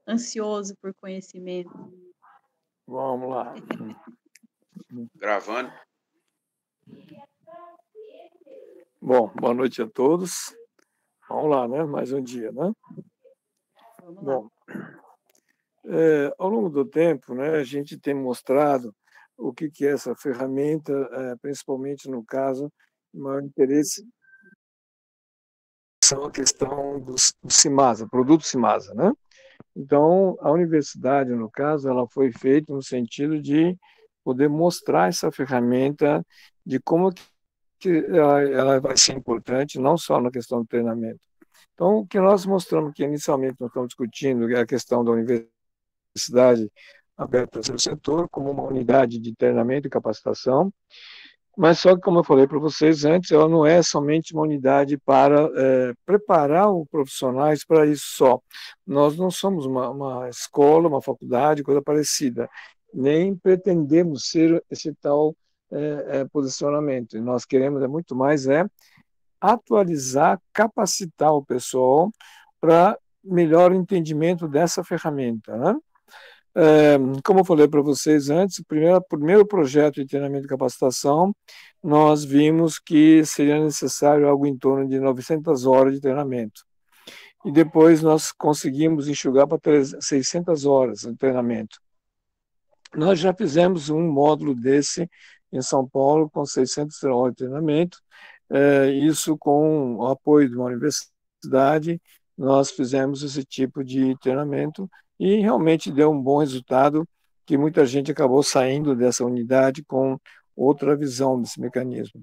ansioso por conhecimento. Vamos lá. Gravando. Bom, boa noite a todos. Vamos lá, né? Mais um dia, né? Vamos lá. Bom, ao longo do tempo, né, a gente tem mostrado o que é essa ferramenta, principalmente no caso, o maior interesse são a questão do Cimasa, produto Cimasa, né? Então, a universidade, no caso, ela foi feita no sentido de poder mostrar essa ferramenta de como que ela vai ser importante, não só na questão do treinamento. Então, o que nós mostramos que inicialmente nós estamos discutindo é a questão da universidade aberta ao terceiro setor como uma unidade de treinamento e capacitação, mas só que, como eu falei para vocês antes, ela não é somente uma unidade para preparar os profissionais para isso só. Nós não somos uma escola, uma faculdade, coisa parecida, nem pretendemos ser esse tal posicionamento. Nós queremos muito mais atualizar, capacitar o pessoal para melhor entendimento dessa ferramenta, né? Como eu falei para vocês antes, o primeiro projeto de treinamento e capacitação, nós vimos que seria necessário algo em torno de 900 horas de treinamento. E depois nós conseguimos enxugar para 600 horas de treinamento. Nós já fizemos um módulo desse em São Paulo com 600 horas de treinamento, isso com o apoio de uma universidade, nós fizemos esse tipo de treinamento e realmente deu um bom resultado, que muita gente acabou saindo dessa unidade com outra visão desse mecanismo.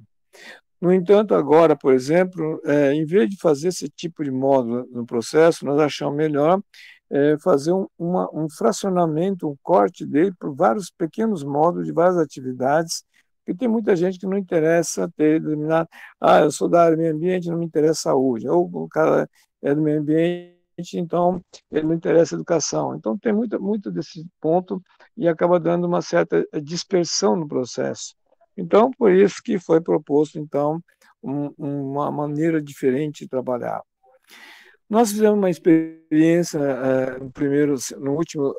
No entanto, agora, por exemplo, em vez de fazer esse tipo de módulo no processo, nós achamos melhor fazer um fracionamento, um corte dele por vários pequenos módulos de várias atividades, porque tem muita gente que não interessa ter determinado, eu sou da área do meio ambiente, não me interessa saúde, ou o cara é do meio ambiente, então ele não interessa educação. Então tem muito desse ponto e acaba dando uma certa dispersão no processo. Então, por isso que foi proposto, então, uma maneira diferente de trabalhar. Nós fizemos uma experiência no último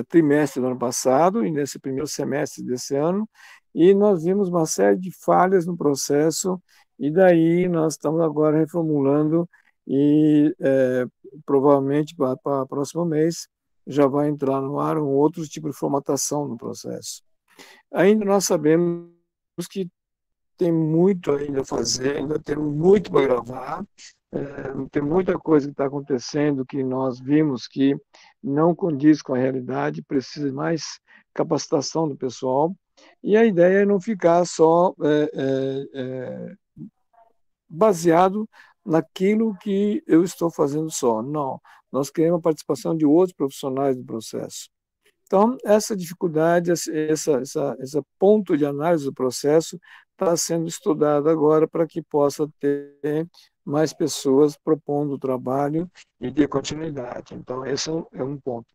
trimestre do ano passado e nesse primeiro semestre desse ano, e nós vimos uma série de falhas no processo, e daí nós estamos agora reformulando e provavelmente para o próximo mês já vai entrar no ar um outro tipo de formatação no processo. Ainda nós sabemos que tem muito ainda a fazer, ainda temos muito para gravar, tem muita coisa que está acontecendo que nós vimos que não condiz com a realidade, precisa de mais capacitação do pessoal, e a ideia é não ficar só baseado naquilo que eu estou fazendo só, não, nós queremos a participação de outros profissionais do processo. Então, essa dificuldade, esse ponto de análise do processo está sendo estudado agora para que possa ter mais pessoas propondo o trabalho e ter continuidade. Então, esse é um ponto.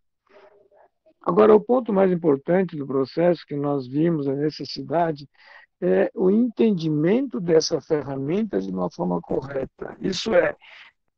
Agora, o ponto mais importante do processo que nós vimos a necessidade é o entendimento dessa ferramenta de uma forma correta. Isso é,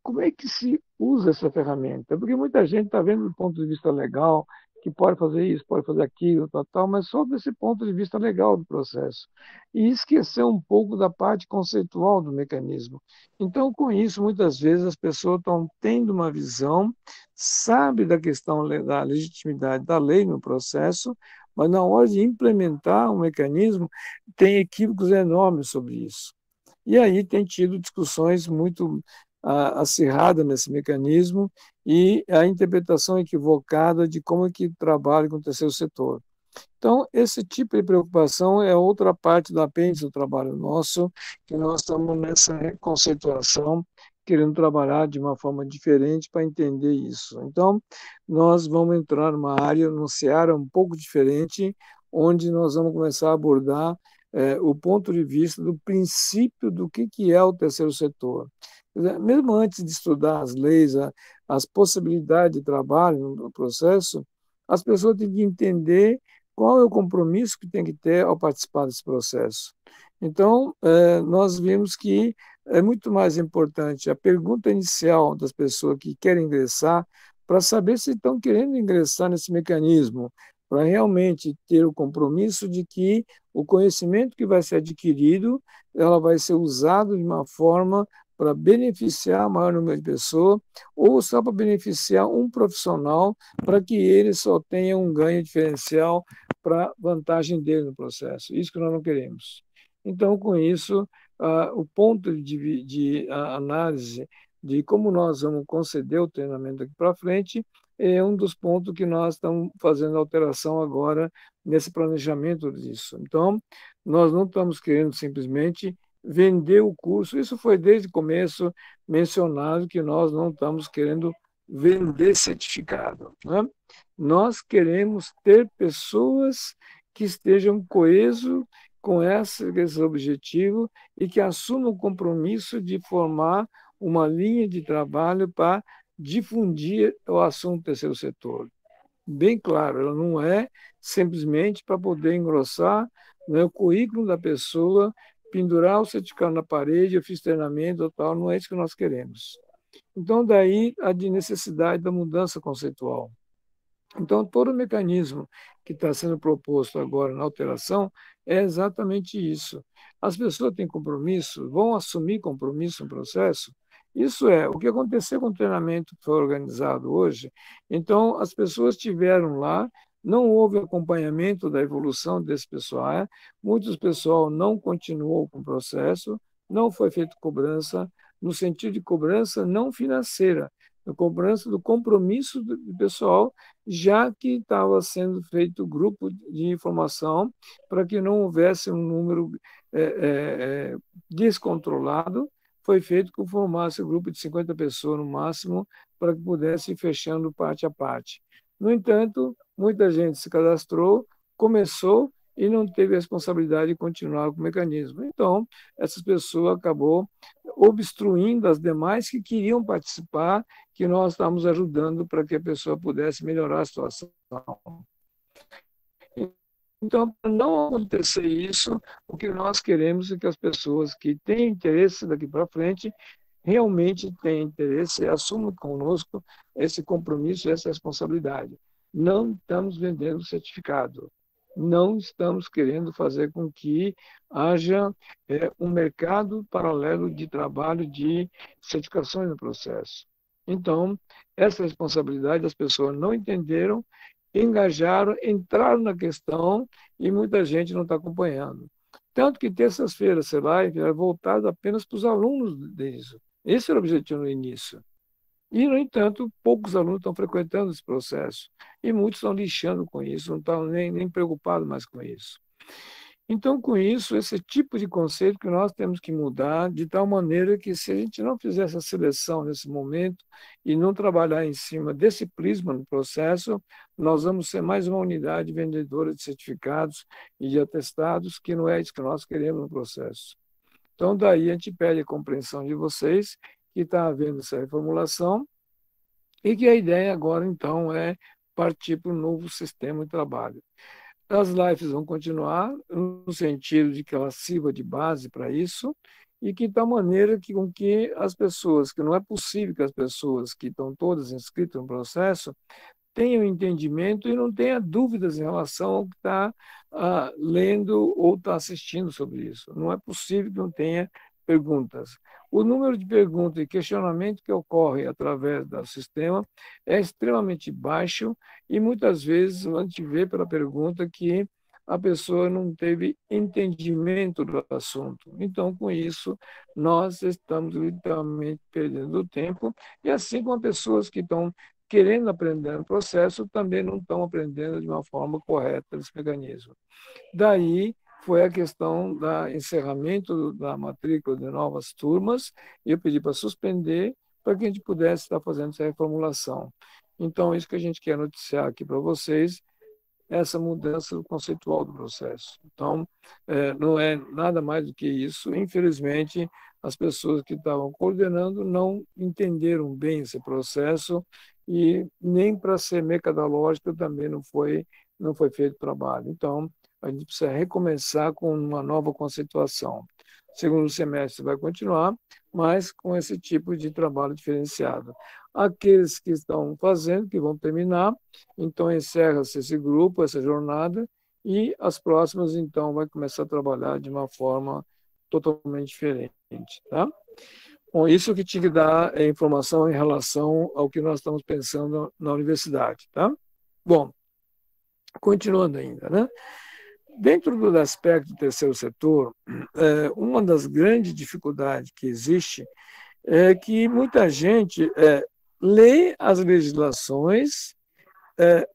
como é que se usa essa ferramenta? Porque muita gente está vendo do ponto de vista legal, que pode fazer isso, pode fazer aquilo, tal, mas só desse ponto de vista legal do processo. E esquecer um pouco da parte conceitual do mecanismo. Então, com isso, muitas vezes as pessoas estão tendo uma visão, sabe da questão da legitimidade da lei no processo, mas na hora de implementar um mecanismo, tem equívocos enormes sobre isso. E aí tem tido discussões muito acirrada nesse mecanismo e a interpretação equivocada de como é que trabalha com o terceiro setor. Então, esse tipo de preocupação é outra parte do apêndice do trabalho nosso, que nós estamos nessa conceituação, querendo trabalhar de uma forma diferente para entender isso. Então, nós vamos entrar numa área, num seara um pouco diferente, onde nós vamos começar a abordar o ponto de vista do princípio do que é o terceiro setor. Mesmo antes de estudar as leis, as possibilidades de trabalho no processo, as pessoas têm que entender qual é o compromisso que tem que ter ao participar desse processo. Então, nós vimos que é muito mais importante a pergunta inicial das pessoas que querem ingressar, para saber se estão querendo ingressar nesse mecanismo, para realmente ter o compromisso de que o conhecimento que vai ser adquirido, ela vai ser usado de uma forma para beneficiar o maior número de pessoas, ou só para beneficiar um profissional, para que ele só tenha um ganho diferencial para a vantagem dele no processo. Isso que nós não queremos. Então, com isso, o ponto de análise de como nós vamos conceder o treinamento daqui para frente é um dos pontos que nós estamos fazendo alteração agora nesse planejamento disso. Então, nós não estamos querendo simplesmente vender o curso, isso foi desde o começo mencionado que nós não estamos querendo vender certificado, né? Nós queremos ter pessoas que estejam coeso com esse objetivo e que assumam o compromisso de formar uma linha de trabalho para difundir o assunto terceiro setor. Bem claro, ela não é simplesmente para poder engrossar, né, o currículo da pessoa, pendurar o certificado na parede, eu fiz treinamento, tal, não é isso que nós queremos. Então, daí a de necessidade da mudança conceitual. Então, todo o mecanismo que está sendo proposto agora na alteração é exatamente isso. As pessoas têm compromisso, vão assumir compromisso no processo. Isso é o que aconteceu com o treinamento que foi organizado hoje. Então, as pessoas estiveram lá, não houve acompanhamento da evolução desse pessoal, muitos pessoal não continuou com o processo, não foi feita cobrança, no sentido de cobrança não financeira, a cobrança do compromisso do pessoal, já que estava sendo feito grupo de informação para que não houvesse um número descontrolado, foi feito que formasse um grupo de 50 pessoas no máximo, para que pudesse ir fechando parte a parte. No entanto, muita gente se cadastrou, começou e não teve a responsabilidade de continuar com o mecanismo. Então, essas pessoas acabou obstruindo as demais que queriam participar, que nós estamos ajudando para que a pessoa pudesse melhorar a situação. Então, para não acontecer isso, o que nós queremos é que as pessoas que têm interesse daqui para frente realmente têm interesse e assumam conosco esse compromisso, essa responsabilidade. Não estamos vendendo certificado. Não estamos querendo fazer com que haja um mercado paralelo de trabalho de certificações no processo. Então, essa responsabilidade as pessoas não entenderam, engajaram, entraram na questão e muita gente não está acompanhando. Tanto que terças-feiras, essa live é voltada apenas para os alunos disso. Esse era o objetivo no início. E, no entanto, poucos alunos estão frequentando esse processo. E muitos estão lixando com isso, não estão nem preocupados mais com isso. Então, com isso, esse tipo de conceito que nós temos que mudar, de tal maneira que, se a gente não fizer essa seleção nesse momento e não trabalhar em cima desse prisma no processo, nós vamos ser mais uma unidade vendedora de certificados e de atestados, que não é isso que nós queremos no processo. Então, daí a gente pede a compreensão de vocês, que está havendo essa reformulação, e que a ideia agora, então, é partir para um novo sistema de trabalho. As lives vão continuar no sentido de que ela sirva de base para isso e que de tal maneira que com que as pessoas, que não é possível que as pessoas que estão todas inscritas no processo tenham entendimento e não tenha dúvidas em relação ao que está lendo ou está assistindo sobre isso. Não é possível que não tenha perguntas. O número de perguntas e questionamentos que ocorre através do sistema é extremamente baixo e muitas vezes a gente vê pela pergunta que a pessoa não teve entendimento do assunto. Então, com isso, nós estamos literalmente perdendo tempo, e assim como pessoas que estão querendo aprender no processo também não estão aprendendo de uma forma correta esse mecanismo. Daí foi a questão do encerramento da matrícula de novas turmas, e eu pedi para suspender para que a gente pudesse estar fazendo essa reformulação. Então, isso que a gente quer noticiar aqui para vocês, essa mudança conceitual do processo. Então, não é nada mais do que isso. Infelizmente, as pessoas que estavam coordenando não entenderam bem esse processo e nem para ser mercadológico também não foi feito trabalho. Então, a gente precisa recomeçar com uma nova conceituação. O segundo semestre vai continuar, mas com esse tipo de trabalho diferenciado. Aqueles que estão fazendo, que vão terminar, então encerra-se esse grupo, essa jornada, e as próximas, então, vai começar a trabalhar de uma forma totalmente diferente, tá? Bom, isso que tinha que dar é informação em relação ao que nós estamos pensando na universidade, tá? Bom, continuando ainda, né? Dentro do aspecto do terceiro setor, uma das grandes dificuldades que existe é que muita gente lê as legislações,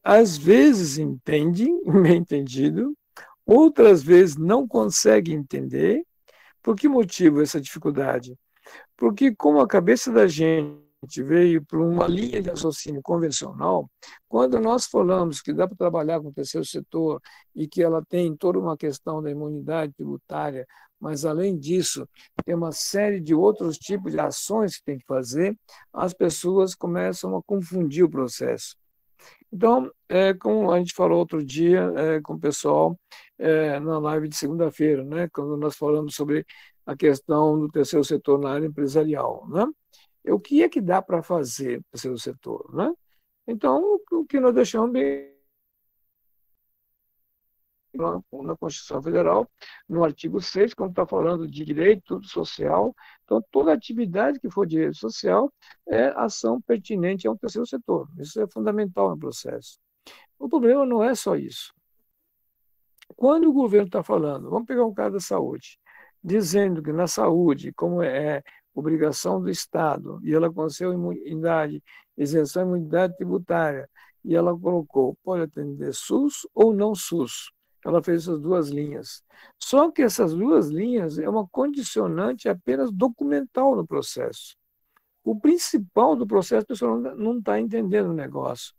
às vezes entende, bem entendido, outras vezes não consegue entender. Por que motivo essa dificuldade? Porque como a cabeça da gente veio para uma linha de raciocínio convencional, quando nós falamos que dá para trabalhar com o terceiro setor e que ela tem toda uma questão da imunidade tributária, mas além disso tem uma série de outros tipos de ações que tem que fazer, as pessoas começam a confundir o processo. Então, como a gente falou outro dia com o pessoal na live de segunda-feira, né, quando nós falamos sobre a questão do terceiro setor na área empresarial, né? O que é que dá para fazer no terceiro setor, né? Então, o que nós deixamos bem na Constituição Federal, no artigo 6, quando está falando de direito social, então toda atividade que for direito social é ação pertinente ao terceiro setor. Isso é fundamental no processo. O problema não é só isso. Quando o governo está falando, vamos pegar um caso da saúde, dizendo que na saúde, como é obrigação do Estado, e ela concedeu imunidade, isenção de imunidade tributária, e ela colocou, pode atender SUS ou não SUS. Ela fez essas duas linhas. Só que essas duas linhas é uma condicionante apenas documental no processo. O principal do processo, a pessoa não está entendendo o negócio.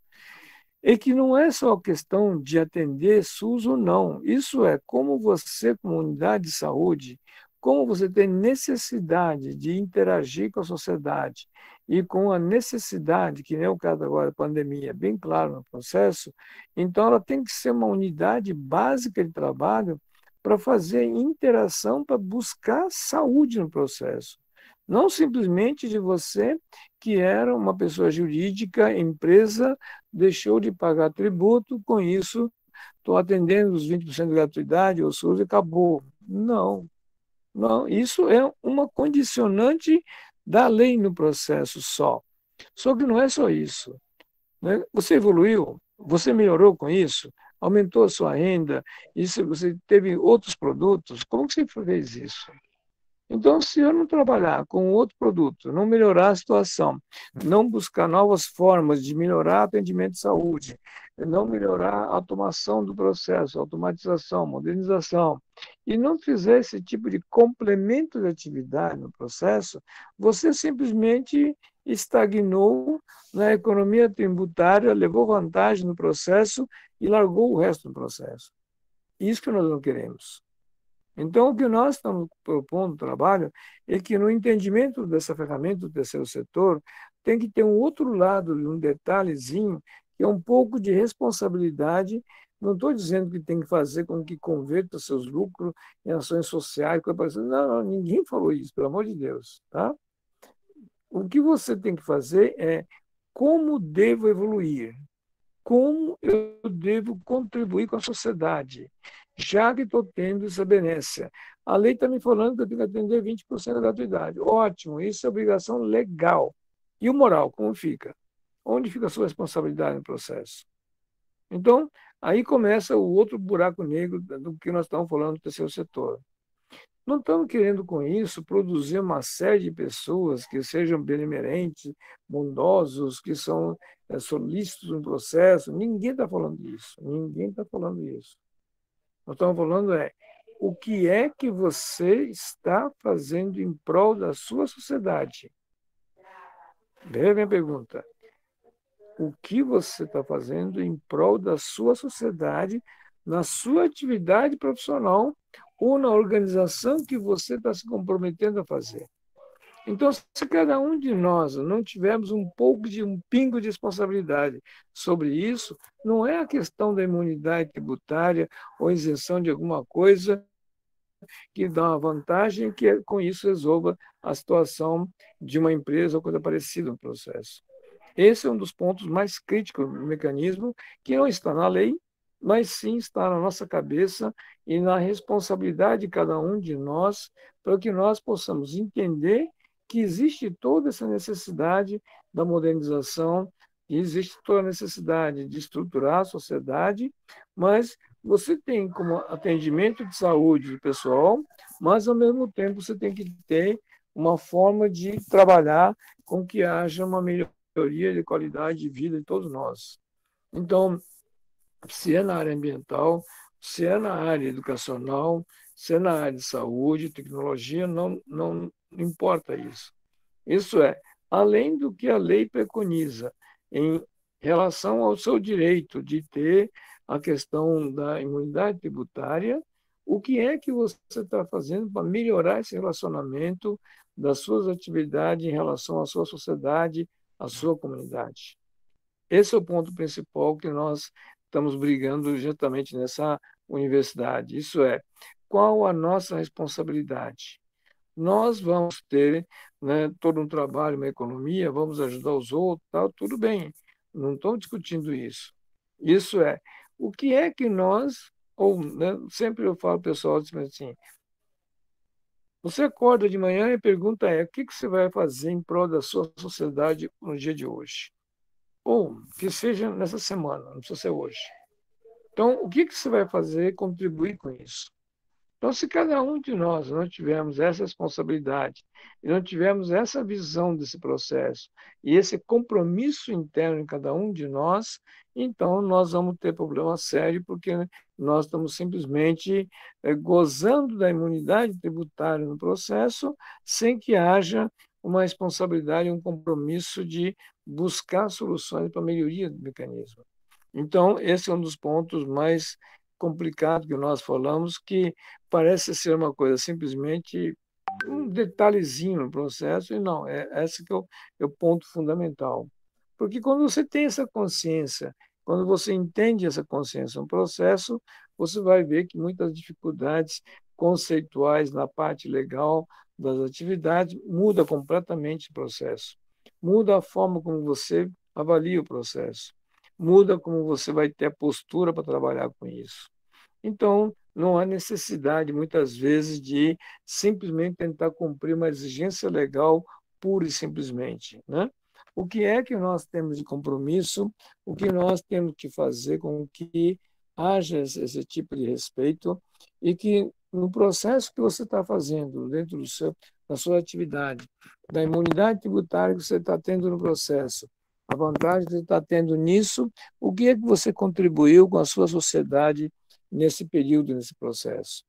É que não é só questão de atender SUS ou não. Isso é como você, como unidade de saúde, como você tem necessidade de interagir com a sociedade e com a necessidade, que nem o caso agora da pandemia, bem claro no processo, então ela tem que ser uma unidade básica de trabalho para fazer interação, para buscar saúde no processo. Não simplesmente de você, que era uma pessoa jurídica, empresa, deixou de pagar tributo, com isso estou atendendo os 20% de gratuidade, ou SUS, e acabou. Não, não, isso é uma condicionante da lei no processo só. Só que não é só isso, né? Você evoluiu, você melhorou com isso, aumentou a sua renda, isso, você teve outros produtos, como que você fez isso? Então, se eu não trabalhar com outro produto, não melhorar a situação, não buscar novas formas de melhorar o atendimento de saúde, não melhorar a automação do processo, automatização, modernização, e não fizer esse tipo de complemento de atividade no processo, você simplesmente estagnou na economia tributária, levou vantagem no processo e largou o resto do processo. Isso que nós não queremos. Então, o que nós estamos propondo no trabalho é que, no entendimento dessa ferramenta do terceiro setor, tem que ter um outro lado, um detalhezinho, que é um pouco de responsabilidade. Não estou dizendo que tem que fazer com que converta seus lucros em ações sociais, coisa parecida. Não, ninguém falou isso, pelo amor de Deus. Tá? O que você tem que fazer é como devo evoluir, como eu devo contribuir com a sociedade, já que estou tendo essa benesse. A lei está me falando que eu tenho que atender 20% da gratuidade. Ótimo, isso é obrigação legal. E o moral, como fica? Onde fica a sua responsabilidade no processo? Então, aí começa o outro buraco negro do que nós estamos falando do terceiro setor. Não estamos querendo, com isso, produzir uma série de pessoas que sejam benemerentes, bondosos, que são solícitos no processo. Ninguém está falando isso. Ninguém está falando isso. Nós estamos falando o que é que você está fazendo em prol da sua sociedade? Veja a minha pergunta. O que você está fazendo em prol da sua sociedade, na sua atividade profissional ou na organização que você está se comprometendo a fazer? Então, se cada um de nós não tivermos um pingo de responsabilidade sobre isso, não é a questão da imunidade tributária ou isenção de alguma coisa que dá uma vantagem que com isso resolva a situação de uma empresa ou coisa parecida no processo. Esse é um dos pontos mais críticos do mecanismo, que não está na lei, mas sim está na nossa cabeça e na responsabilidade de cada um de nós, para que nós possamos entender que existe toda essa necessidade da modernização, e existe toda a necessidade de estruturar a sociedade, mas você tem como atendimento de saúde do pessoal, mas ao mesmo tempo você tem que ter uma forma de trabalhar com que haja uma melhoria de qualidade de vida de todos nós. Então, se é na área ambiental, se é na área educacional, se é na área de saúde, tecnologia, não importa isso. Isso é, além do que a lei preconiza em relação ao seu direito de ter a questão da imunidade tributária, o que é que você está fazendo para melhorar esse relacionamento das suas atividades em relação à sua sociedade, à sua comunidade? Esse é o ponto principal que nós estamos brigando justamente nessa universidade. Isso é, qual a nossa responsabilidade? Nós vamos ter, né, todo um trabalho, uma economia, vamos ajudar os outros, tal, tudo bem, não estou discutindo isso. Isso é, o que é que nós, ou né, sempre eu falo pessoal assim, você acorda de manhã e a pergunta é, o que você vai fazer em prol da sua sociedade no dia de hoje? Ou que seja nessa semana, não precisa ser hoje. Então, o que você vai fazer contribuir com isso? Então, se cada um de nós não tivermos essa responsabilidade e não tivermos essa visão desse processo e esse compromisso interno em cada um de nós, então nós vamos ter problema sério, porque nós estamos simplesmente gozando da imunidade tributária no processo, sem que haja uma responsabilidade, um compromisso de buscar soluções para a melhoria do mecanismo. Então, esse é um dos pontos mais complicados que nós falamos, que parece ser uma coisa simplesmente um detalhezinho no processo, e não, esse que é o ponto fundamental. Porque quando você tem essa consciência, quando você entende essa consciência no processo, você vai ver que muitas dificuldades conceituais na parte legal das atividades muda completamente o processo. Muda a forma como você avalia o processo. Muda como você vai ter a postura para trabalhar com isso. Então, não há necessidade, muitas vezes, de simplesmente tentar cumprir uma exigência legal pura e simplesmente, né? O que é que nós temos de compromisso? O que nós temos que fazer com que haja esse tipo de respeito e que no processo que você está fazendo dentro da sua atividade, da imunidade tributária que você está tendo no processo, a vantagem que você está tendo nisso, o que é que você contribuiu com a sua sociedade nesse período, nesse processo?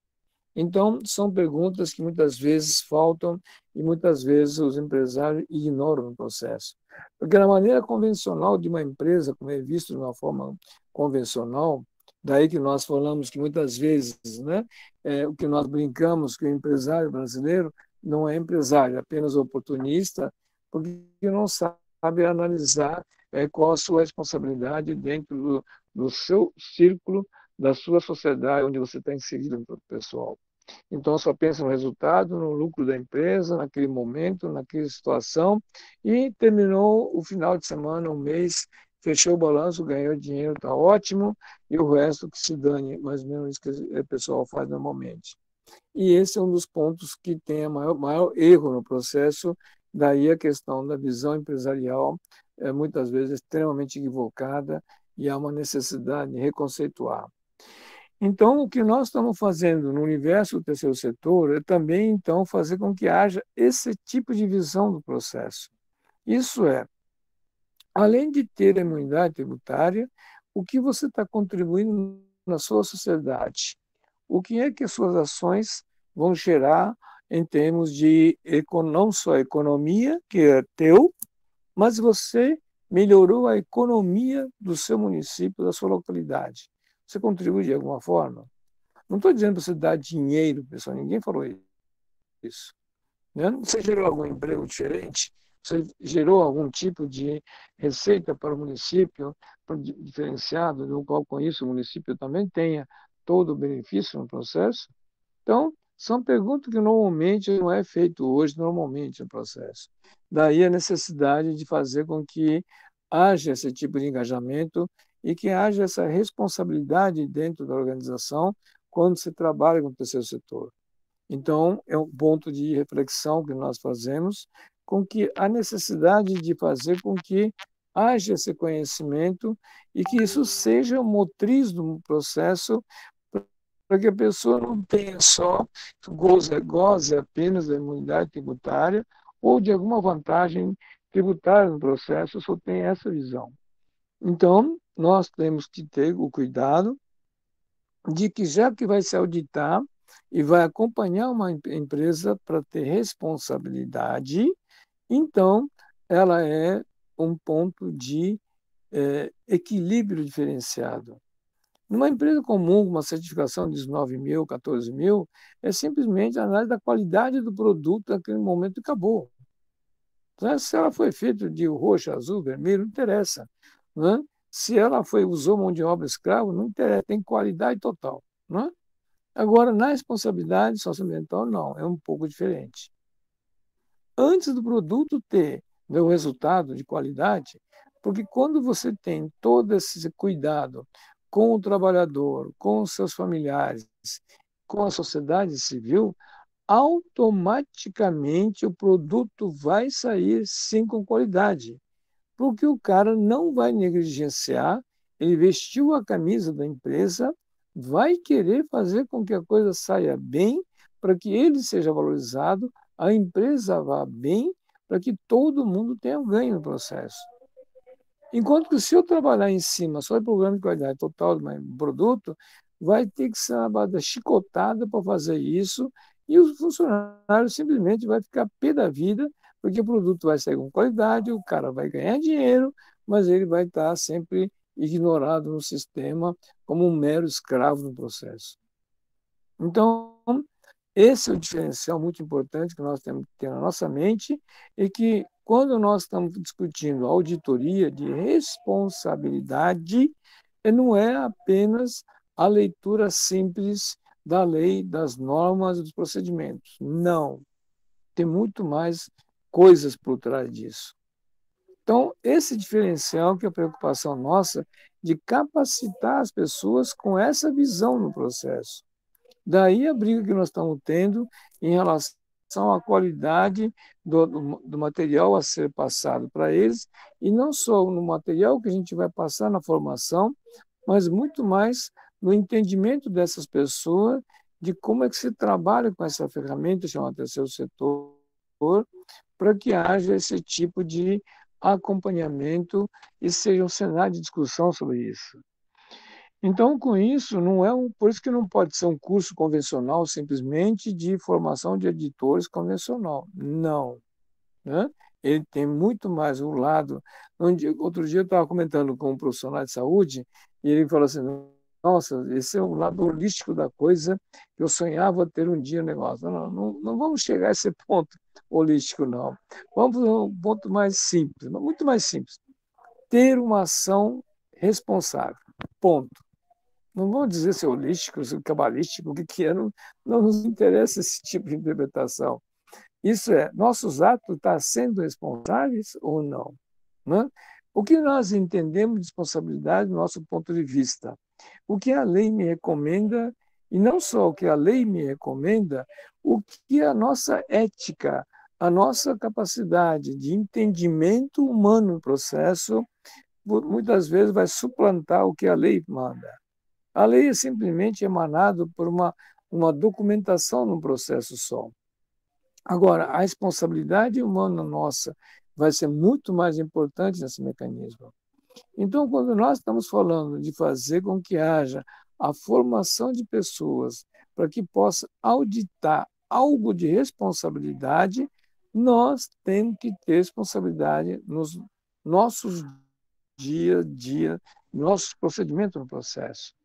Então, são perguntas que muitas vezes faltam e muitas vezes os empresários ignoram o processo. Porque na maneira convencional de uma empresa, como é visto de uma forma convencional, daí que nós falamos que muitas vezes, né, o que nós brincamos que o empresário brasileiro não é empresário, é apenas oportunista, porque não sabe analisar qual a sua responsabilidade dentro do seu círculo, da sua sociedade, onde você está inserido no pessoal. Então, só pensa no resultado, no lucro da empresa, naquele momento, naquela situação, e terminou o final de semana, um mês, fechou o balanço, ganhou dinheiro, está ótimo, e o resto que se dane, mais ou menos isso que o pessoal faz normalmente. E esse é um dos pontos que tem a maior erro no processo, daí a questão da visão empresarial, muitas vezes extremamente equivocada, e há uma necessidade de reconceituar. Então, o que nós estamos fazendo no universo do terceiro setor é também, então, fazer com que haja esse tipo de visão do processo. Isso é, além de ter a imunidade tributária, o que você está contribuindo na sua sociedade? O que é que as suas ações vão gerar em termos de não só a economia, que é teu, mas você melhorou a economia do seu município, da sua localidade. Você contribui de alguma forma? Não estou dizendo para você dar dinheiro, pessoal, ninguém falou isso. né? Você gerou algum emprego diferente? Você gerou algum tipo de receita para o município diferenciado, no qual com isso o município também tenha todo o benefício no processo? Então, são perguntas que normalmente não é feito hoje, normalmente no processo. Daí a necessidade de fazer com que haja esse tipo de engajamento e que haja essa responsabilidade dentro da organização quando se trabalha com o terceiro setor. Então, é um ponto de reflexão que nós fazemos, com que a necessidade de fazer com que haja esse conhecimento e que isso seja motriz do processo para que a pessoa não tenha só, goze apenas da imunidade tributária ou de alguma vantagem tributária no processo, só tem essa visão. Então, nós temos que ter o cuidado de que, já que vai se auditar e vai acompanhar uma empresa para ter responsabilidade, então ela é um ponto de equilíbrio diferenciado. Numa empresa comum, com uma certificação de 19 mil, 14 mil, é simplesmente a análise da qualidade do produto naquele momento e acabou. Se ela foi feita de roxo, azul, vermelho, não interessa. Né? Se ela usou mão de obra escrava, não interessa, tem qualidade total. Né? Agora, na responsabilidade socioambiental, não, é um pouco diferente. Antes do produto ter o resultado de qualidade, porque quando você tem todo esse cuidado com o trabalhador, com os seus familiares, com a sociedade civil, automaticamente o produto vai sair sim com qualidade, porque o cara não vai negligenciar, ele vestiu a camisa da empresa, vai querer fazer com que a coisa saia bem, para que ele seja valorizado, a empresa vá bem, para que todo mundo tenha um ganho no processo. Enquanto que se eu trabalhar em cima só de programa de qualidade total do produto, vai ter que ser uma base chicotada para fazer isso e o funcionário simplesmente vai ficar pé da vida, porque o produto vai sair com qualidade, o cara vai ganhar dinheiro, mas ele vai estar sempre ignorado no sistema como um mero escravo no processo. Então, esse é o diferencial muito importante que nós temos que ter na nossa mente e que, quando nós estamos discutindo auditoria de responsabilidade, não é apenas a leitura simples da lei, das normas e dos procedimentos. Não. Tem muito mais coisas por trás disso. Então, esse diferencial que é a preocupação nossa de capacitar as pessoas com essa visão no processo. Daí a briga que nós estamos tendo em relação à qualidade do material a ser passado para eles, e não só no material que a gente vai passar na formação, mas muito mais no entendimento dessas pessoas de como é que se trabalha com essa ferramenta chamada terceiro setor, para que haja esse tipo de acompanhamento e seja um cenário de discussão sobre isso. Então, com isso, por isso que não pode ser um curso convencional simplesmente de formação de editores convencional. Não. Né? Ele tem muito mais um lado. Outro dia eu estava comentando com um profissional de saúde e ele falou assim: nossa, esse é o lado holístico da coisa que eu sonhava ter um dia um negócio. Não vamos chegar a esse ponto holístico, não. Vamos para um ponto mais simples, muito mais simples. Ter uma ação responsável. Ponto. Não vou dizer se é holístico, se é cabalístico, o que é, não nos interessa esse tipo de interpretação. Isso é, nossos atos estão sendo responsáveis ou não? Né? O que nós entendemos de responsabilidade do nosso ponto de vista? O que a lei me recomenda, e não só o que a lei me recomenda, o que a nossa ética, a nossa capacidade de entendimento humano no processo, muitas vezes vai suplantar o que a lei manda. A lei é simplesmente emanada por uma documentação num processo só. Agora, a responsabilidade humana nossa vai ser muito mais importante nesse mecanismo. Então, quando nós estamos falando de fazer com que haja a formação de pessoas para que possa auditar algo de responsabilidade, nós temos que ter responsabilidade nos nossos dia a dia, nossos procedimentos no processo.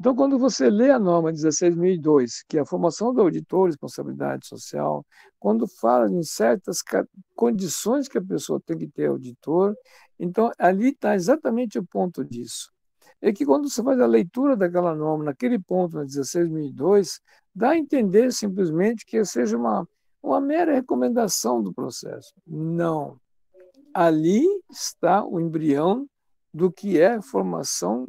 Então, quando você lê a norma 16.002, que é a formação do auditor, responsabilidade social, quando fala em certas condições que a pessoa tem que ter auditor, então ali está exatamente o ponto disso. É que quando você faz a leitura daquela norma, naquele ponto, na 16.002, dá a entender simplesmente que seja uma mera recomendação do processo. Não. Ali está o embrião do que é formação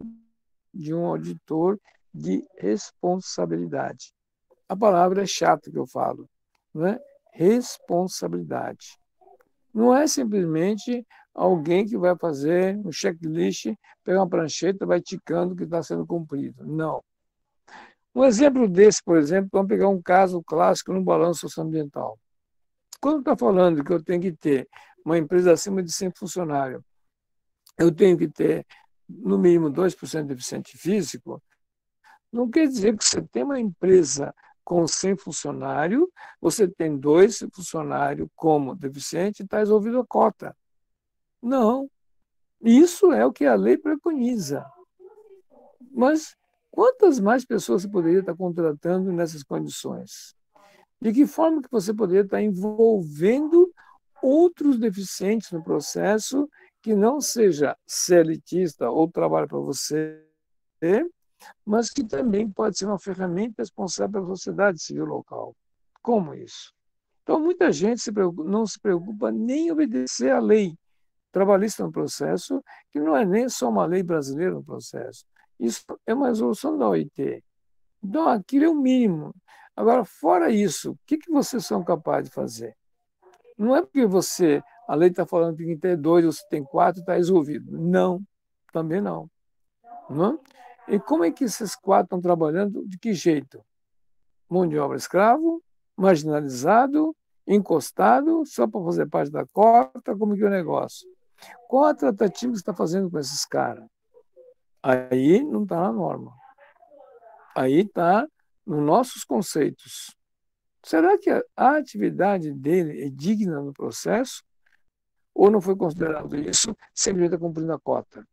de um auditor de responsabilidade. A palavra é chata que eu falo, não é? Responsabilidade. Não é simplesmente alguém que vai fazer um checklist, pegar uma prancheta, vai ticando que está sendo cumprido. Não. Um exemplo desse, por exemplo, vamos pegar um caso clássico no balanço socioambiental. Quando está falando que eu tenho que ter uma empresa acima de 100 funcionários, eu tenho que ter no mínimo 2% de deficiente físico, não quer dizer que você tem uma empresa com 100 funcionários, você tem 2 funcionários como deficiente e está resolvido a cota. Não. Isso é o que a lei preconiza. Mas quantas mais pessoas você poderia estar contratando nessas condições? De que forma que você poderia estar envolvendo outros deficientes no processo que não seja elitista ou trabalho para você, mas que também pode ser uma ferramenta responsável pela sociedade civil local. Como isso? Então, muita gente não se preocupa nem em obedecer à lei trabalhista no processo, que não é nem só uma lei brasileira no processo. Isso é uma resolução da OIT. Então, aquilo é o mínimo. Agora, fora isso, o que vocês são capazes de fazer? Não é porque a lei está falando que tem que ter 2, você tem 4, está resolvido. Não, também não. Não? E como é que esses 4 estão trabalhando? De que jeito? Mão de obra escravo, marginalizado, encostado, só para fazer parte da cota, como que é o negócio? Qual a tratativa que você está fazendo com esses caras? Aí não está na norma. Aí está nos nossos conceitos. Será que a atividade dele é digna no processo? Ou não foi considerado isso, simplesmente está cumprindo a cota?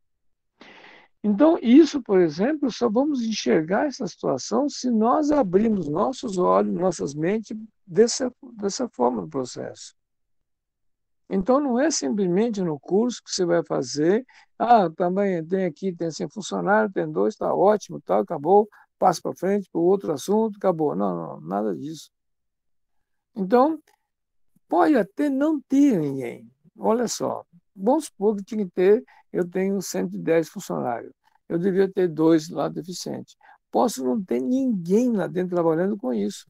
Então, isso, por exemplo, só vamos enxergar essa situação se nós abrirmos nossos olhos, nossas mentes dessa forma no processo. Então, não é simplesmente no curso que você vai fazer, também tem aqui, tem 100 funcionários, tem 2, está ótimo, tal, acabou, passa para frente para o outro assunto, acabou. Não, nada disso. Então, pode até não ter ninguém. Olha só, vamos supor que tinha que ter, eu tenho 110 funcionários, eu devia ter 2 lá deficientes. Posso não ter ninguém lá dentro trabalhando com isso,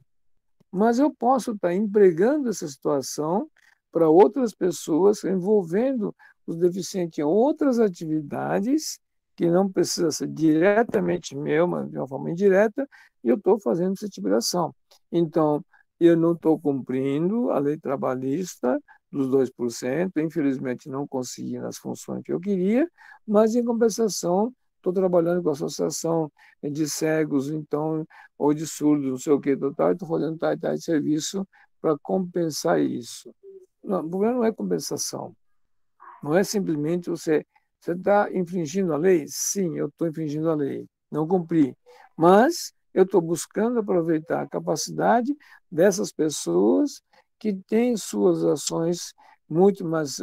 mas eu posso estar empregando essa situação para outras pessoas, envolvendo os deficientes em outras atividades, que não precisa ser diretamente meu, mas de uma forma indireta, e eu estou fazendo essa tipo de ação. Então, eu não estou cumprindo a lei trabalhista dos 2%, infelizmente não consegui nas funções que eu queria, mas, em compensação, estou trabalhando com a associação de cegos, então, ou de surdos, não sei o que, total, estou fazendo tal de serviço para compensar isso. Não, o problema não é compensação. Não é simplesmente você está infringindo a lei? Sim, eu estou infringindo a lei. Não cumpri. Mas eu estou buscando aproveitar a capacidade dessas pessoas que têm suas ações muito mais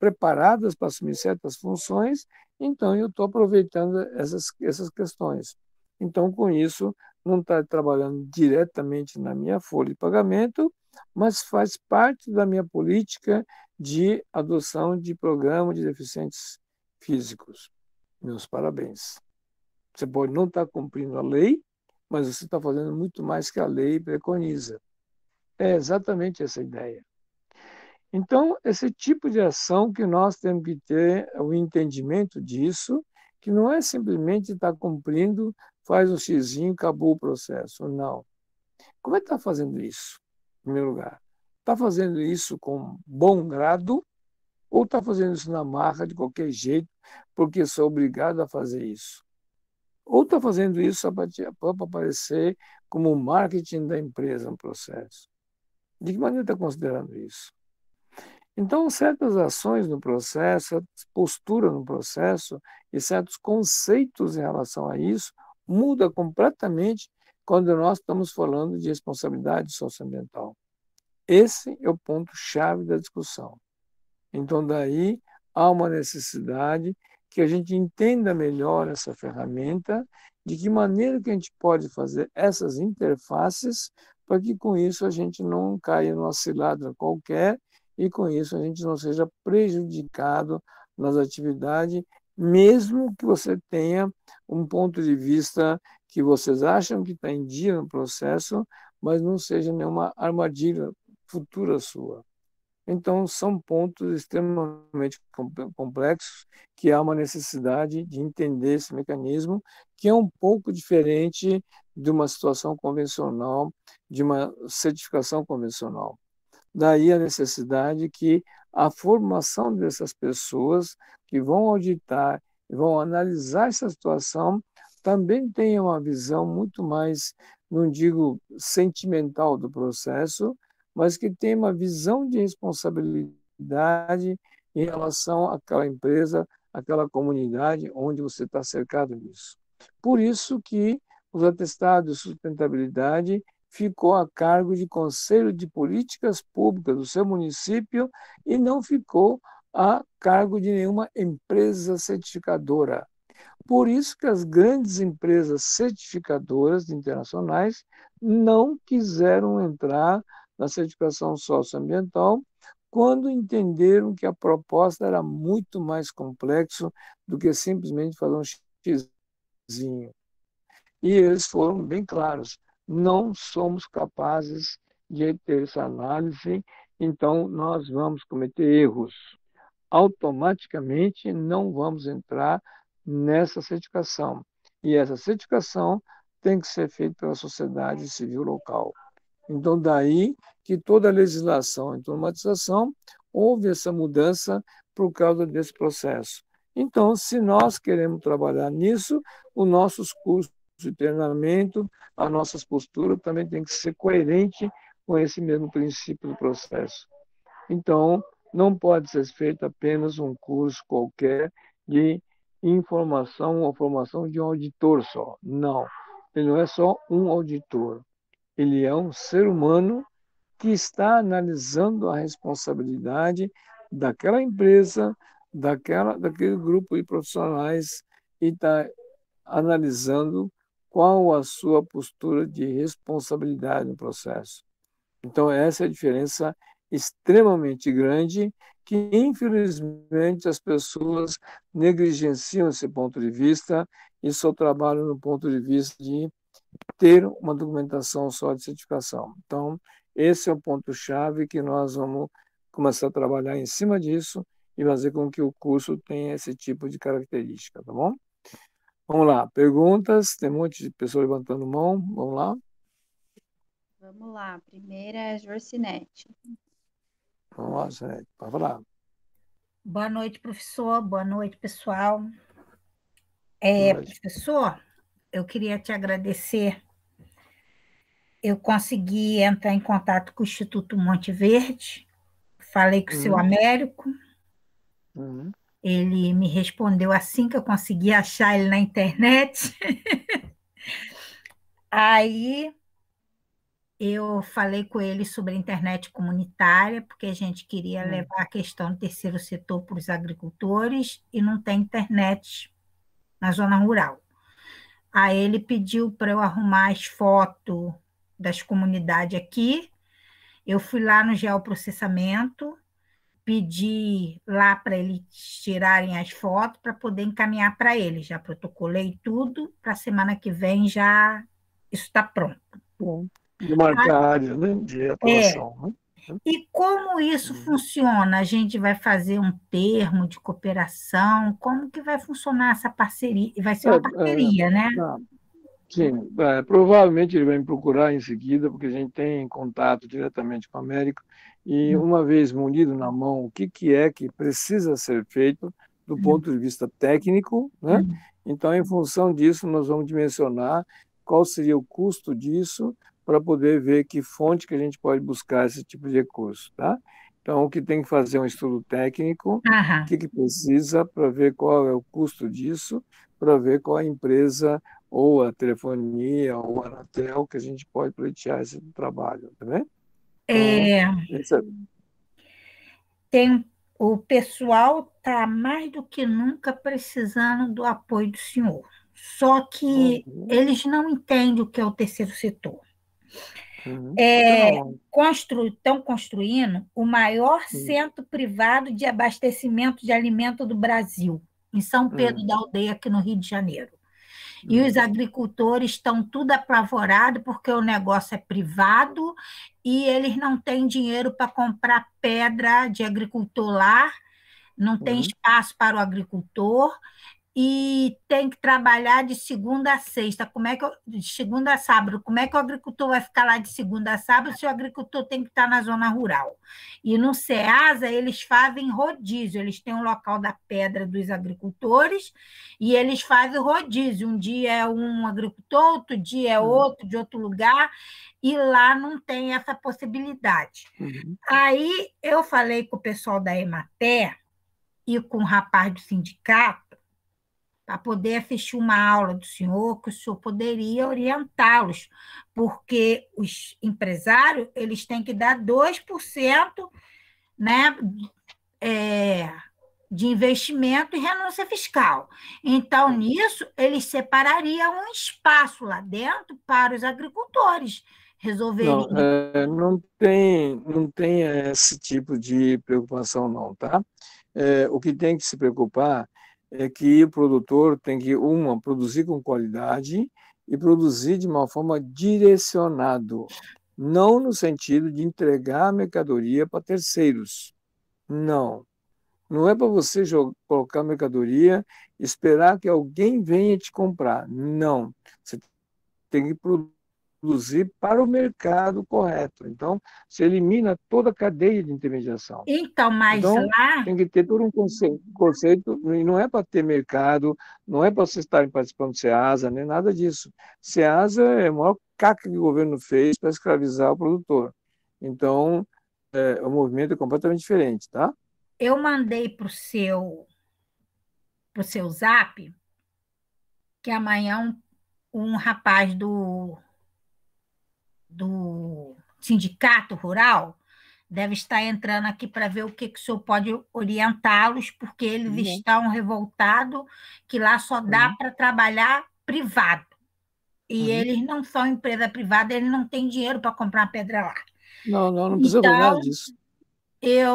preparadas para assumir certas funções, então eu estou aproveitando essas questões. Então, com isso, não está trabalhando diretamente na minha folha de pagamento, mas faz parte da minha política de adoção de programa de deficientes físicos. Meus parabéns. Você pode não estar cumprindo a lei, mas você está fazendo muito mais que a lei preconiza. É exatamente essa ideia. Então, esse tipo de ação que nós temos que ter o entendimento disso, que não é simplesmente estar cumprindo, faz um xizinho, acabou o processo. Não. Como é que está fazendo isso, em primeiro lugar? Está fazendo isso com bom grado ou está fazendo isso na marra, de qualquer jeito, porque sou obrigado a fazer isso? Ou está fazendo isso só para aparecer como marketing da empresa no processo? De que maneira está considerando isso? Então, certas ações no processo, postura no processo e certos conceitos em relação a isso muda completamente quando nós estamos falando de responsabilidade socioambiental. Esse é o ponto-chave da discussão. Então, daí há uma necessidade que a gente entenda melhor essa ferramenta, de que maneira que a gente pode fazer essas interfaces para que com isso a gente não caia numa cilada qualquer e com isso a gente não seja prejudicado nas atividades, mesmo que você tenha um ponto de vista que vocês acham que está em dia no processo, mas não seja nenhuma armadilha futura sua. Então, são pontos extremamente complexos que há uma necessidade de entender esse mecanismo, que é um pouco diferente de uma situação convencional, de uma certificação convencional. Daí a necessidade que a formação dessas pessoas que vão auditar e vão analisar essa situação também tenha uma visão muito mais, não digo sentimental do processo, mas que tenha uma visão de responsabilidade em relação àquela empresa, àquela comunidade onde você está cercado disso. Por isso que os atestados de sustentabilidade ficou a cargo de Conselho de Políticas Públicas do seu município e não ficou a cargo de nenhuma empresa certificadora. Por isso que as grandes empresas certificadoras internacionais não quiseram entrar na certificação socioambiental quando entenderam que a proposta era muito mais complexa do que simplesmente fazer um xizinho. E eles foram bem claros, não somos capazes de ter essa análise, então nós vamos cometer erros. Automaticamente não vamos entrar nessa certificação. E essa certificação tem que ser feita pela sociedade civil local. Então, daí que toda a legislação em automatização houve essa mudança por causa desse processo. Então, se nós queremos trabalhar nisso, os nossos cursos de treinamento, as nossas posturas também tem que ser coerente com esse mesmo princípio do processo. Então, não pode ser feito apenas um curso qualquer de informação ou formação de um auditor só. Não, ele não é só um auditor. Ele é um ser humano que está analisando a responsabilidade daquela empresa, daquele grupo de profissionais e está analisando qual a sua postura de responsabilidade no processo. Então, essa é a diferença extremamente grande que, infelizmente, as pessoas negligenciam esse ponto de vista e só trabalham no ponto de vista de ter uma documentação só de certificação. Então, esse é o ponto-chave que nós vamos começar a trabalhar em cima disso e fazer com que o curso tenha esse tipo de característica, tá bom? Vamos lá, perguntas, tem um monte de pessoas levantando mão, vamos lá. Vamos lá. A primeira é a Jorcinete. Vamos lá, Janete, pode falar. Boa noite, professor. Boa noite, pessoal. Professor, eu queria te agradecer. Eu consegui entrar em contato com o Instituto Monte Verde, falei com o seu Américo, ele me respondeu assim que eu consegui achar ele na internet. Aí eu falei com ele sobre a internet comunitária, porque a gente queria levar a questão do terceiro setor para os agricultores e não tem internet na zona rural. Aí ele pediu para eu arrumar as fotos das comunidades aqui. Eu fui lá no geoprocessamento, pedi lá para eles tirarem as fotos para poder encaminhar para eles. Já protocolei tudo, para a semana que vem já isso está pronto. Bom, de marcar a área, né, de atuação. Né? E como isso funciona? A gente vai fazer um termo de cooperação? Como que vai funcionar essa parceria? Vai ser uma parceria, né? Sim, provavelmente ele vai me procurar em seguida, porque a gente tem contato diretamente com o Américo, e uma vez munido na mão o que é que precisa ser feito do ponto de vista técnico, né? Então, em função disso, nós vamos dimensionar qual seria o custo disso para poder ver que fonte que a gente pode buscar esse tipo de recurso, tá? Então, o que tem que fazer é um estudo técnico, o que precisa para ver qual é o custo disso, para ver qual a empresa ou a telefonia, ou a Anatel, que a gente pode pleitear esse trabalho, tá vendo? Então, É, esse é... tem, o pessoal está mais do que nunca precisando do apoio do senhor. Só que Uhum, eles não entendem o que é o terceiro setor. uhum. Não. Estão construindo o maior Uhum, centro privado de abastecimento de alimento do Brasil, em São Pedro uhum, da Aldeia, aqui no Rio de Janeiro. E os uhum, agricultores estão tudo apavorados porque o negócio é privado e eles não têm dinheiro para comprar pedra de agricultor lá, não tem uhum. espaço para o agricultor e tem que trabalhar de segunda a sexta. De segunda a sábado, como é que o agricultor vai ficar lá de segunda a sábado se o agricultor tem que estar na zona rural? E no SEASA eles fazem rodízio, eles têm um local da pedra dos agricultores e eles fazem rodízio. Um dia é um agricultor, outro dia é Uhum, outro, de outro lugar, e lá não tem essa possibilidade. uhum, Aí eu falei com o pessoal da Emater e com o rapaz do sindicato para poder assistir uma aula do senhor, que o senhor poderia orientá-los, porque os empresários eles têm que dar 2%, né, é, de investimento e renúncia fiscal. Então, uhum. nisso, eles separariam um espaço lá dentro para os agricultores resolverem. Não, não tem esse tipo de preocupação, não, tá? O que tem que se preocupar é que o produtor tem que, produzir com qualidade e produzir de uma forma direcionado, não no sentido de entregar a mercadoria para terceiros. Não. Não é para você colocar mercadoria e esperar que alguém venha te comprar. Não. Você tem que produzir para o mercado correto. Então, você elimina toda a cadeia de intermediação. Então, mas Então, lá, tem que ter todo um conceito, e não é para ter mercado, não é para vocês estarem participando do SEASA, nem nada disso. SEASA é a maior caca que o governo fez para escravizar o produtor. Então, o movimento é completamente diferente, tá? eu mandei para o seu zap que amanhã um rapaz do sindicato rural deve estar entrando aqui para ver o que, que o senhor pode orientá-los, porque eles Uhum, estão revoltados que lá só dá uhum, para trabalhar privado. E uhum. eles não são empresa privada, eles não têm dinheiro para comprar pedra lá. Não, não, não precisa fazer nada Então, disso.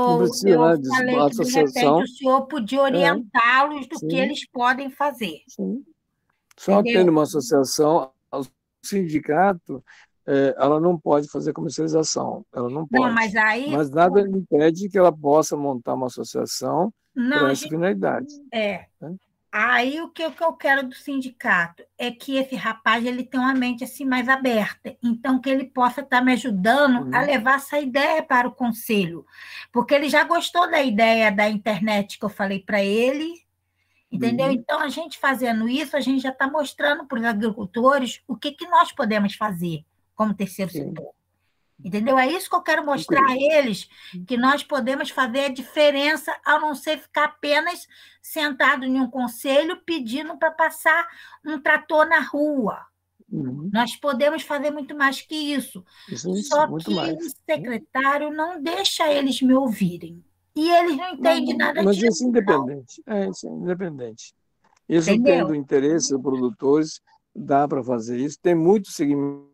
Não eu precisa nada disso. falei A que, de repente, o associação, senhor podia é, orientá-los do que sim, eles podem fazer, sim. Só tendo entendeu? uma associação, o sindicato, ela não pode fazer comercialização, ela não Não, mas pode. aí, Mas nada impede que ela possa montar uma associação não, para a essa gente, finalidade. é, Né? aí o que eu quero do sindicato é que esse rapaz ele tenha uma mente assim mais aberta, então que ele possa estar me ajudando a Uhum, levar essa ideia para o conselho, porque ele já gostou da ideia da internet que eu falei para ele, entendeu? uhum, Então a gente fazendo isso, a gente já está mostrando para os agricultores o que, que nós podemos fazer como terceiro sim, setor. Entendeu? É isso que eu quero mostrar a tranquilo. eles, que nós podemos fazer a diferença ao não ser ficar apenas sentado em um conselho pedindo para passar um trator na rua. Uhum. Nós podemos fazer muito mais que isso. Isso, Só muito que mais. o secretário não deixa eles me ouvirem. E eles não Não, entendem não, nada mas disso, isso é independente. Isso é independente. Isso tendo entendeu? interesse dos produtores, dá para fazer isso. Tem muito segmento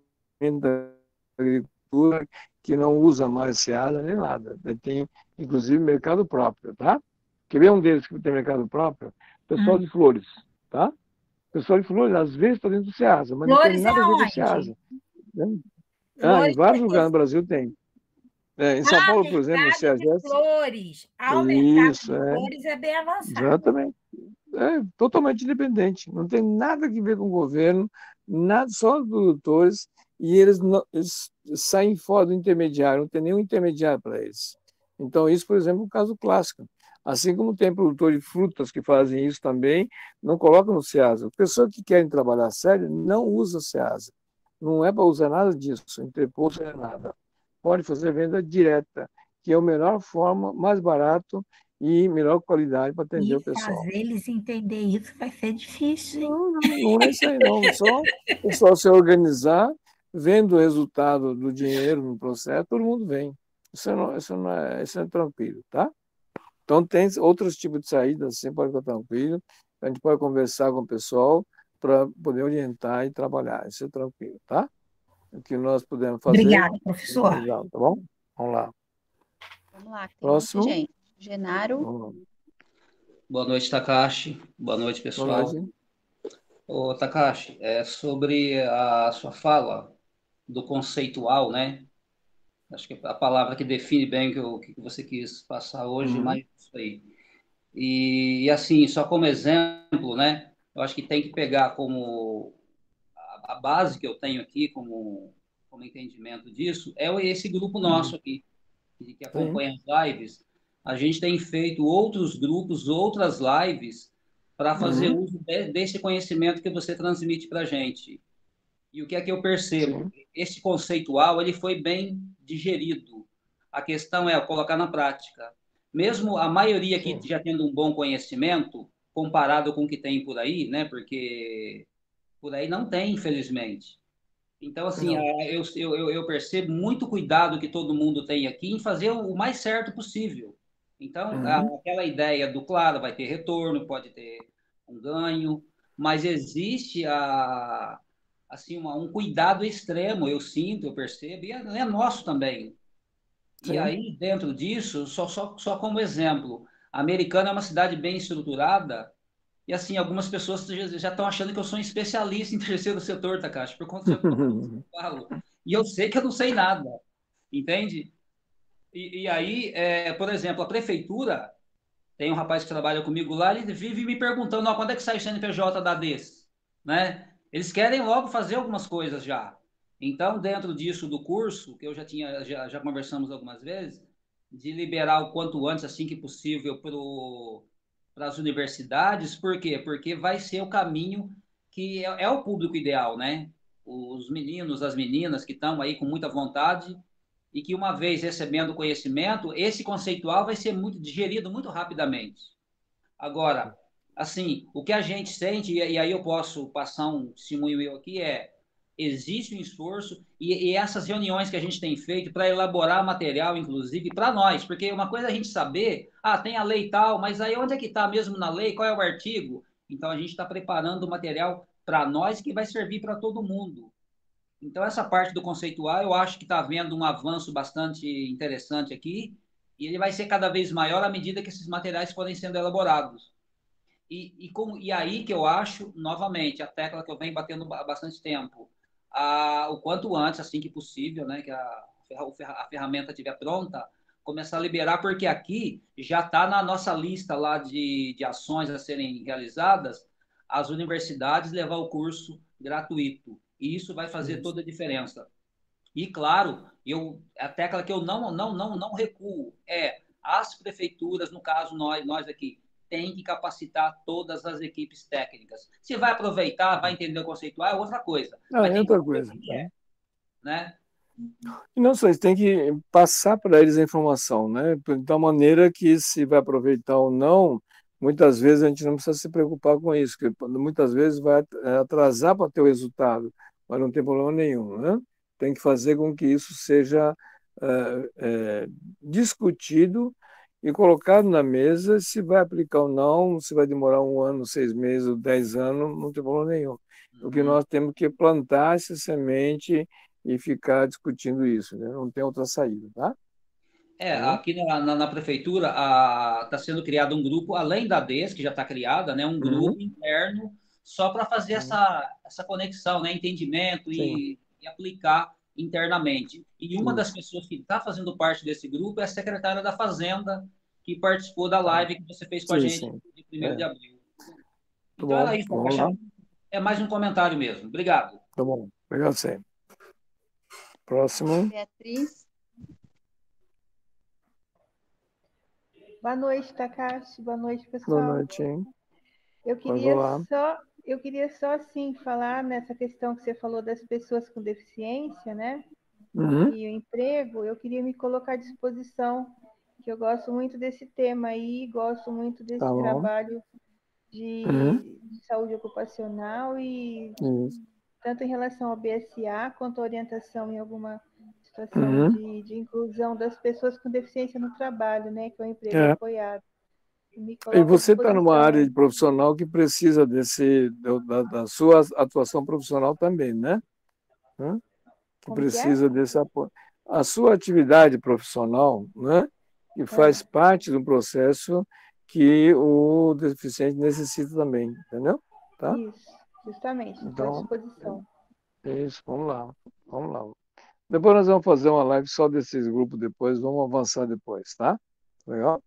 da agricultura que não usa mais seara nem nada. Tem, inclusive, mercado próprio, tá? Quer ver um deles que tem mercado próprio? Pessoal Hum. de flores, tá? Pessoal de flores, às vezes, está dentro do Ceasa, mas não tem Flores é nada a ver com o onde? Ceasa. Né? Em Flores, vários lugares no Brasil tem. Em São Paulo, por exemplo, no mercado de CEAGES, flores. O mercado isso, de flores é bem avançado. exatamente. É totalmente independente, não tem nada a ver com o governo, nada, só os produtores, e eles saem fora do intermediário, não tem nenhum intermediário para eles. Então, isso, por exemplo, é um caso clássico. Assim como tem produtor de frutas que fazem isso também, não colocam no SEASA. Pessoas que querem trabalhar sério não usam SEASA. Não é para usar nada disso, interposto não é nada. Pode fazer venda direta, que é a melhor forma, mais barato e melhor qualidade para atender E o pessoal. fazer eles entender isso vai ser difícil, hein? Não é isso aí, não. Só o pessoal se organizar, vendo o resultado do dinheiro no processo, todo mundo vem. Isso é tranquilo, tá? Então, tem outros tipos de saídas, assim, pode ficar tranquilo. A gente pode conversar com o pessoal para poder orientar e trabalhar. Isso é tranquilo, tá? O que nós podemos fazer, Obrigada, professor. legal, tá bom? Vamos lá. Vamos lá, que tem um monte de Próximo. gente. Genaro, Vamos lá. Boa noite, Takashi. Boa noite, Boa pessoal. noite. Ô, Takashi, sobre a sua fala do conceitual, né? Acho que a palavra que define bem o que você quis passar hoje, Uhum. mas isso aí. E assim, só como exemplo, né? Eu acho que tem que pegar como a base que eu tenho aqui, como entendimento disso, é esse grupo nosso Uhum. aqui, que Sim. acompanha as lives. A gente tem feito outros grupos, outras lives, para fazer Uhum. uso desse conhecimento que você transmite para a gente. E o que é que eu percebo? Sim. Esse conceitual ele foi bem digerido. A questão é colocar na prática. Mesmo a maioria aqui Sim. já tendo um bom conhecimento, comparado com o que tem por aí, né? Porque por aí não tem, infelizmente. Então, assim, Não. eu percebo muito cuidado que todo mundo tem aqui em fazer o mais certo possível. Então, Uhum. aquela ideia do, claro, vai ter retorno, pode ter um ganho, mas existe assim, um cuidado extremo, eu sinto, eu percebo, e é nosso também. E Sim. aí, dentro disso, só como exemplo, a Americana é uma cidade bem estruturada, e assim, algumas pessoas já estão achando que eu sou um especialista em terceiro setor, Takashi, por conta do que eu falo. E eu sei que eu não sei nada, entende? E aí, por exemplo, a prefeitura, tem um rapaz que trabalha comigo lá, ele vive me perguntando, quando é que sai o CNPJ da DES? Né? Eles querem logo fazer algumas coisas já. Então, dentro disso do curso, que eu já conversamos algumas vezes, de liberar o quanto antes, assim que possível, para as universidades, por quê? Porque vai ser o caminho que é o público ideal, né? Os meninos, as meninas que estão aí com muita vontade e que uma vez recebendo conhecimento, esse conceitual vai ser muito digerido muito rapidamente. Agora, assim, o que a gente sente, e aí eu posso passar um testemunho meu aqui, existe um esforço e essas reuniões que a gente tem feito para elaborar material, inclusive, para nós, porque uma coisa é a gente saber, tem a lei e tal, mas aí onde é que está mesmo na lei, qual é o artigo? Então, a gente está preparando o material para nós que vai servir para todo mundo. Então, essa parte do conceitual, eu acho que está havendo um avanço bastante interessante aqui, e ele vai ser cada vez maior à medida que esses materiais forem sendo elaborados. E aí que eu acho, novamente, a tecla que eu venho batendo há bastante tempo, o quanto antes, assim que possível, né, que a ferramenta estiver pronta, começar a liberar, porque aqui já está na nossa lista lá de ações a serem realizadas, as universidades levar o curso gratuito. E isso vai fazer Isso. toda a diferença. E, claro, a tecla que eu não recuo as prefeituras, no caso nós aqui, tem que capacitar todas as equipes técnicas. Se vai aproveitar, vai entender o conceitual, é outra coisa. Mas É tem que outra saber o coisa. que é, né? E não só isso, tem que passar para eles a informação, né? De tal maneira que se vai aproveitar ou não, muitas vezes a gente não precisa se preocupar com isso, porque muitas vezes vai atrasar para ter o resultado, mas não tem problema nenhum, né? Tem que fazer com que isso seja discutido e colocado na mesa, se vai aplicar ou não, se vai demorar 1 ano, 6 meses, 10 anos, não tem problema nenhum. O que Uhum. nós temos que plantar essa semente e ficar discutindo isso, né? Não tem outra saída, tá? Tá bom? Aqui na prefeitura está sendo criado um grupo, além da DES, que já está criada, né, um grupo Uhum. interno só para fazer Uhum. essa conexão, né, entendimento Sim, e aplicar internamente. E uma das isso. pessoas que está fazendo parte desse grupo é a secretária da Fazenda, que participou da live que você fez com a Sim, gente sim. de 1º de É, abril. tá Então era bom. isso, Vamos lá. é mais um comentário mesmo. Obrigado. Tá bom. Obrigado, você. Próximo. Beatriz, Boa noite, Takashi. Boa noite, Boa pessoal. noite, hein? Eu Pode queria falar. só, eu queria só assim falar nessa questão que você falou das pessoas com deficiência, né? Uhum. E o emprego, eu queria me colocar à disposição, que eu gosto muito desse tema aí, gosto muito desse Tá bom. trabalho Uhum. de saúde ocupacional e Isso. tanto em relação ao BSA quanto à orientação em alguma situação Uhum. de inclusão das pessoas com deficiência no trabalho, né, que é o emprego É. apoiado. Me E coloco à você está numa área de disposição. profissional que precisa da sua atuação profissional também, né? Hã? Que Como que é? precisa desse apoio. A sua atividade profissional, né? Que faz parte do processo que o deficiente necessita também, entendeu? Tá? Isso, justamente, estou à Então, disposição. é isso, vamos lá, vamos lá. Depois nós vamos fazer uma live só desses grupos depois, vamos avançar depois, tá? Legal?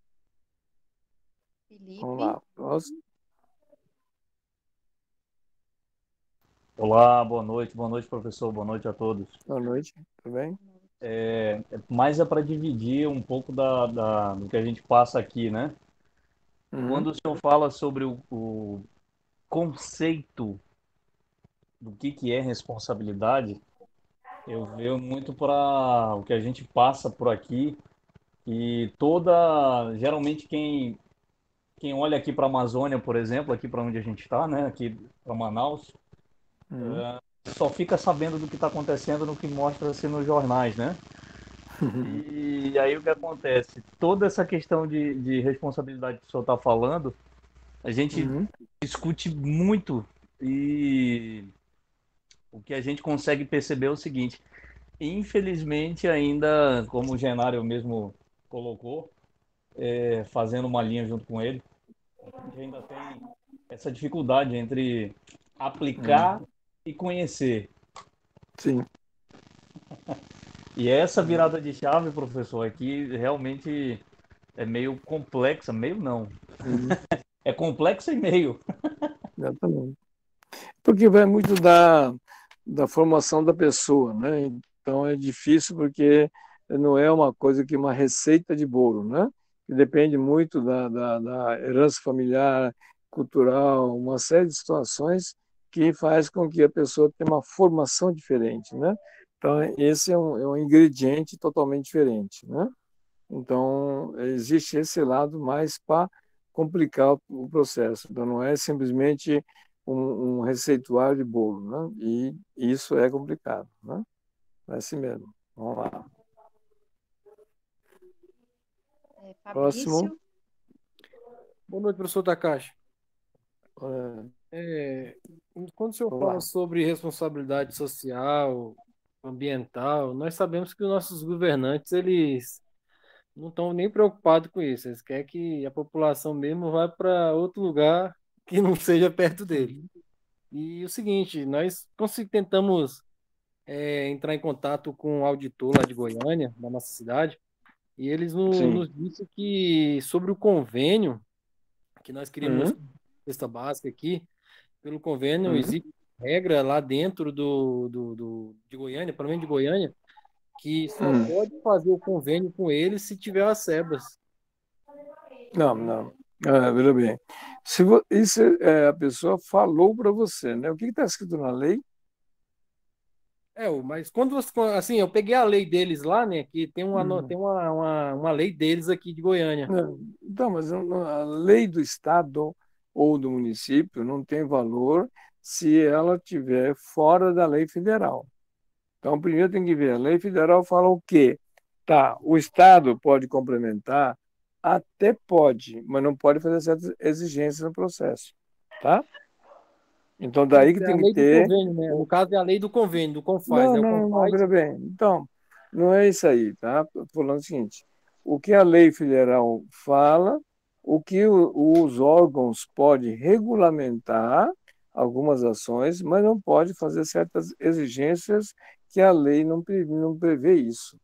Vamos Felipe, lá. Próximo. Olá, boa noite, professor, boa noite a todos. Boa noite, tudo bem? Mais é para dividir um pouco do que a gente passa aqui, né? Uhum. Quando o senhor fala sobre o conceito do que é responsabilidade, eu vejo muito para o que a gente passa por aqui e geralmente quem olha aqui para a Amazônia, por exemplo, aqui para onde a gente está, né? Aqui para Manaus, Uhum. só fica sabendo do que está acontecendo no que mostra-se nos jornais, né? E aí o que acontece? Toda essa questão de responsabilidade que o senhor está falando, a gente Uhum. discute muito e o que a gente consegue perceber é o seguinte: infelizmente ainda, como o Genário mesmo colocou, fazendo uma linha junto com ele, a gente ainda tem essa dificuldade entre aplicar Uhum. e conhecer. Sim. E essa virada de chave, professor, aqui realmente é meio complexa, meio não. Uhum. É complexa e meio. Exatamente. Porque vai muito da formação da pessoa, né? Então é difícil porque não é uma coisa que uma receita de bolo, né? Que depende muito da herança familiar, cultural, uma série de situações que faz com que a pessoa tenha uma formação diferente, né? Então esse é um ingrediente totalmente diferente, né? Então existe esse lado mais para complicar o processo. Então não é simplesmente um receituário de bolo, né? E isso é complicado, né? É assim mesmo. Vamos lá. Próximo. Fabrício, Boa noite, professor Takashi. É, É, quando o senhor vamos fala lá. sobre responsabilidade social, ambiental, nós sabemos que os nossos governantes, eles não estão nem preocupados com isso. Eles querem que a população mesmo vá para outro lugar que não seja perto dele. Uhum. E o seguinte, nós tentamos entrar em contato com um auditor lá de Goiânia, da nossa cidade, e eles Sim. nos disseram que sobre o convênio que nós queríamos Uhum. cesta básica aqui, pelo convênio, Uhum. existe regra lá dentro de Goiânia, pelo menos de Goiânia, que só Uhum. pode fazer o convênio com eles se tiver as SEBAS. Não, não. Veja bem. Isso a pessoa falou para você, né? O que está escrito na lei? Mas quando você, assim, eu peguei a lei deles lá, né, que tem Uhum. uma lei deles aqui de Goiânia. Não, então, mas a lei do estado ou do município não tem valor se ela estiver fora da lei federal. Então, primeiro tem que ver, a lei federal fala o quê? Tá, o Estado pode complementar, até pode, mas não pode fazer certas exigências no processo, tá? Então, daí que É a tem que lei do ter... convênio, né? No caso é a lei do convênio, do Confaz, Não, né? O não, não, Confaz, veja bem. Então, não é isso aí, tá? Estou falando o seguinte, o que a lei federal fala, o que os órgãos podem regulamentar algumas ações, mas não pode fazer certas exigências que a lei não prevê isso.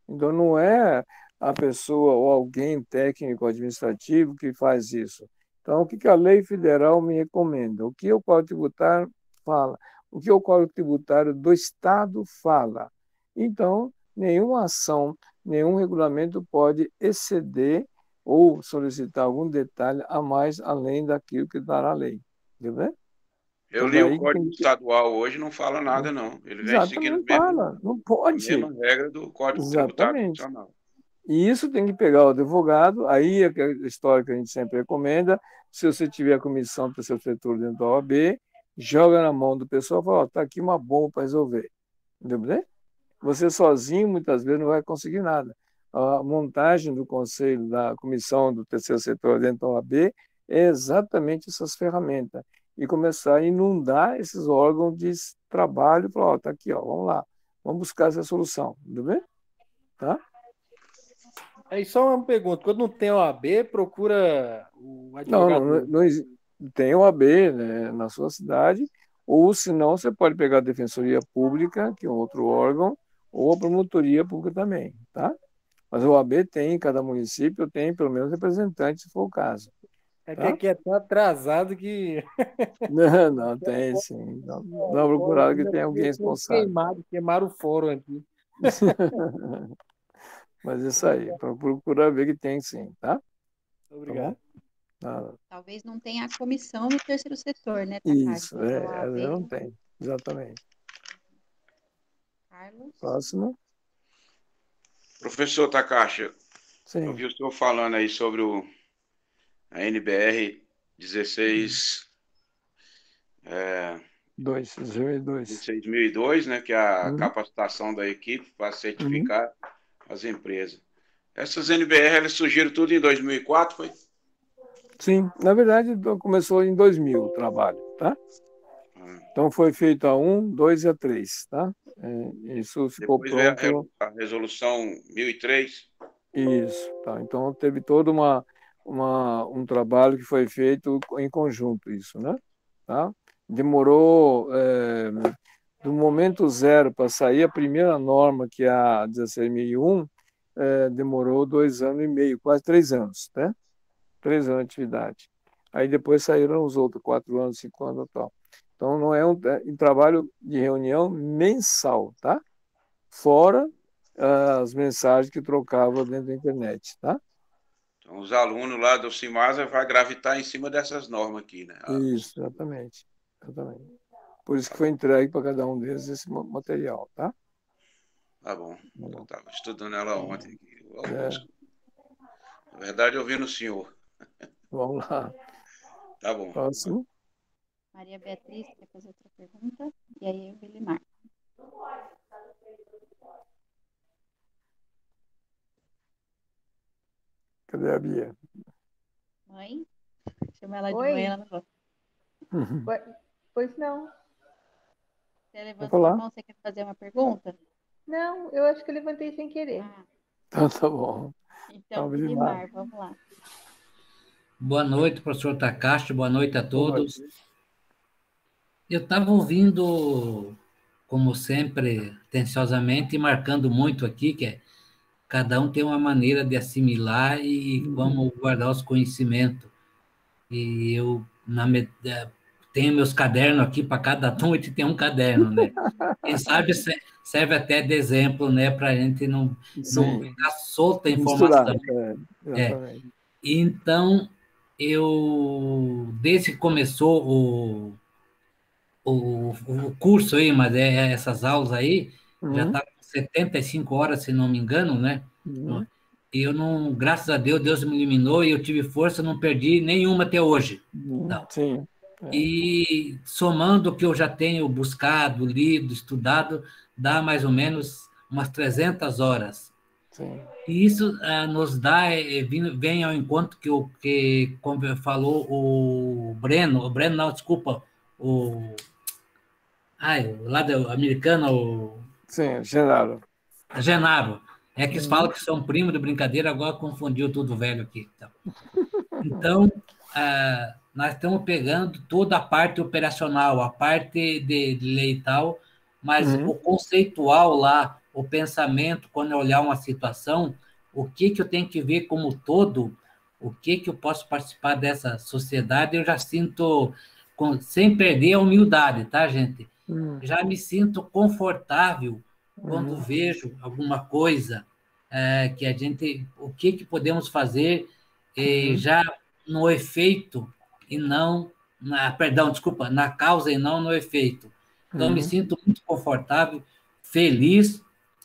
Então, não é a pessoa ou alguém técnico administrativo que faz isso. Então, o que que a lei federal me recomenda? O que o Código Tributário fala? O que o Código Tributário do Estado fala? Então, nenhuma ação, nenhum regulamento pode exceder ou solicitar algum detalhe a mais além daquilo que está na lei. Entendeu? Eu Então, li o daí que Código tem que... Estadual hoje, não fala nada, não. Ele vem Exatamente, seguindo não fala, não a mesma pode. regra do Código Tributário Exatamente. Nacional. E isso tem que pegar o advogado, aí é a história que a gente sempre recomenda, se você tiver a comissão do terceiro setor dentro da OAB, joga na mão do pessoal e fala, está aqui uma bomba para resolver. Entendeu? Você sozinho, muitas vezes, não vai conseguir nada. A montagem do conselho, da comissão do terceiro setor dentro da OAB é exatamente essas ferramentas. E começar a inundar esses órgãos de trabalho, falar, está aqui, ó, vamos lá, vamos buscar essa solução. Tudo bem? Tá? Aí só uma pergunta, quando não tem OAB, procura o Não, advogado. tem OAB, né, na sua cidade, ou se não, você pode pegar a Defensoria Pública, que é um outro órgão, ou a Promotoria Pública também, tá? Mas a OAB tem, cada município tem pelo menos representante, se for o caso. É que Tá? aqui é tão atrasado que Não, tem sim. Não procuraram que tem alguém responsável. queimaram o fórum aqui. Mas isso aí, procura ver que tem sim, tá? Obrigado. Nada. Talvez não tenha a comissão no terceiro setor, né, Takashi? Isso, Mas a OAB não tem, exatamente. Carlos? Próximo. Professor Takashi, eu Sim. vi o senhor falando aí sobre a NBR 16, 16.002, né, que é a capacitação da equipe para certificar as empresas. Essas NBR, elas surgiram tudo em 2004, foi? Sim, na verdade começou em 2000 o trabalho, tá? Então foi feito a 1, 2 e a 3, tá? Isso ficou Depois veio pronto. a resolução 1003. Isso, tá. Então teve todo um trabalho que foi feito em conjunto, isso, né? Tá? Demorou do momento zero para sair a primeira norma, que é a 16.001, demorou 2 anos e meio, quase 3 anos, né? 3 anos de atividade. Aí depois saíram os outros, 4 anos, 5 anos e tal. Então não é um trabalho de reunião mensal, tá? Fora as mensagens que trocava dentro da internet, tá? Então os alunos lá do Cimasa vão gravitar em cima dessas normas aqui, né? Isso, exatamente. Por isso que foi entregue para cada um deles esse material, tá? Tá bom. Eu estava estudando ela ontem. Na verdade, eu vi no senhor. Vamos lá. Tá bom. Próximo. Maria Beatriz quer fazer outra pergunta. E aí o Vilimar. Cadê a Bia? Mãe? Chama ela de Oi. mãe, ela não gosta. Pois não. Você levantou a mão, você quer fazer uma pergunta? Não, eu acho que eu levantei sem querer. Então tá bom. Então, Vilimar, vamos lá. Boa noite, professor Takashi, boa noite a todos. Eu estava ouvindo, como sempre, atenciosamente, e marcando muito aqui, que cada um tem uma maneira de assimilar e como guardar os conhecimentos. E eu tenho meus cadernos aqui, para cada noite tem um caderno, né? Quem sabe serve até de exemplo, né? Para a gente não ficar solta a informação. Exatamente. Então, desde que começou o curso aí, mas essas aulas aí, já está com 75 horas, se não me engano, né? E eu não, graças a Deus, Deus me eliminou e eu tive força, não perdi nenhuma até hoje. Não. Sim. E somando o que eu já tenho buscado, lido, estudado, dá mais ou menos umas 300 horas. Sim. E isso nos dá, vem ao encontro que como falou o Breno não, desculpa, o lado americano, Sim, Genaro. É que eles falam que são primos de brincadeira, agora confundiu tudo velho aqui. Então, nós estamos pegando toda a parte operacional, a parte de lei e tal, mas o conceitual lá, o pensamento, quando eu olhar uma situação, o que eu tenho que ver como todo, o que eu posso participar dessa sociedade, eu já sinto, sem perder a humildade, tá, gente? Já me sinto confortável quando vejo alguma coisa que a gente, o que podemos fazer já no efeito e não, na causa e não no efeito. Então, me sinto muito confortável, feliz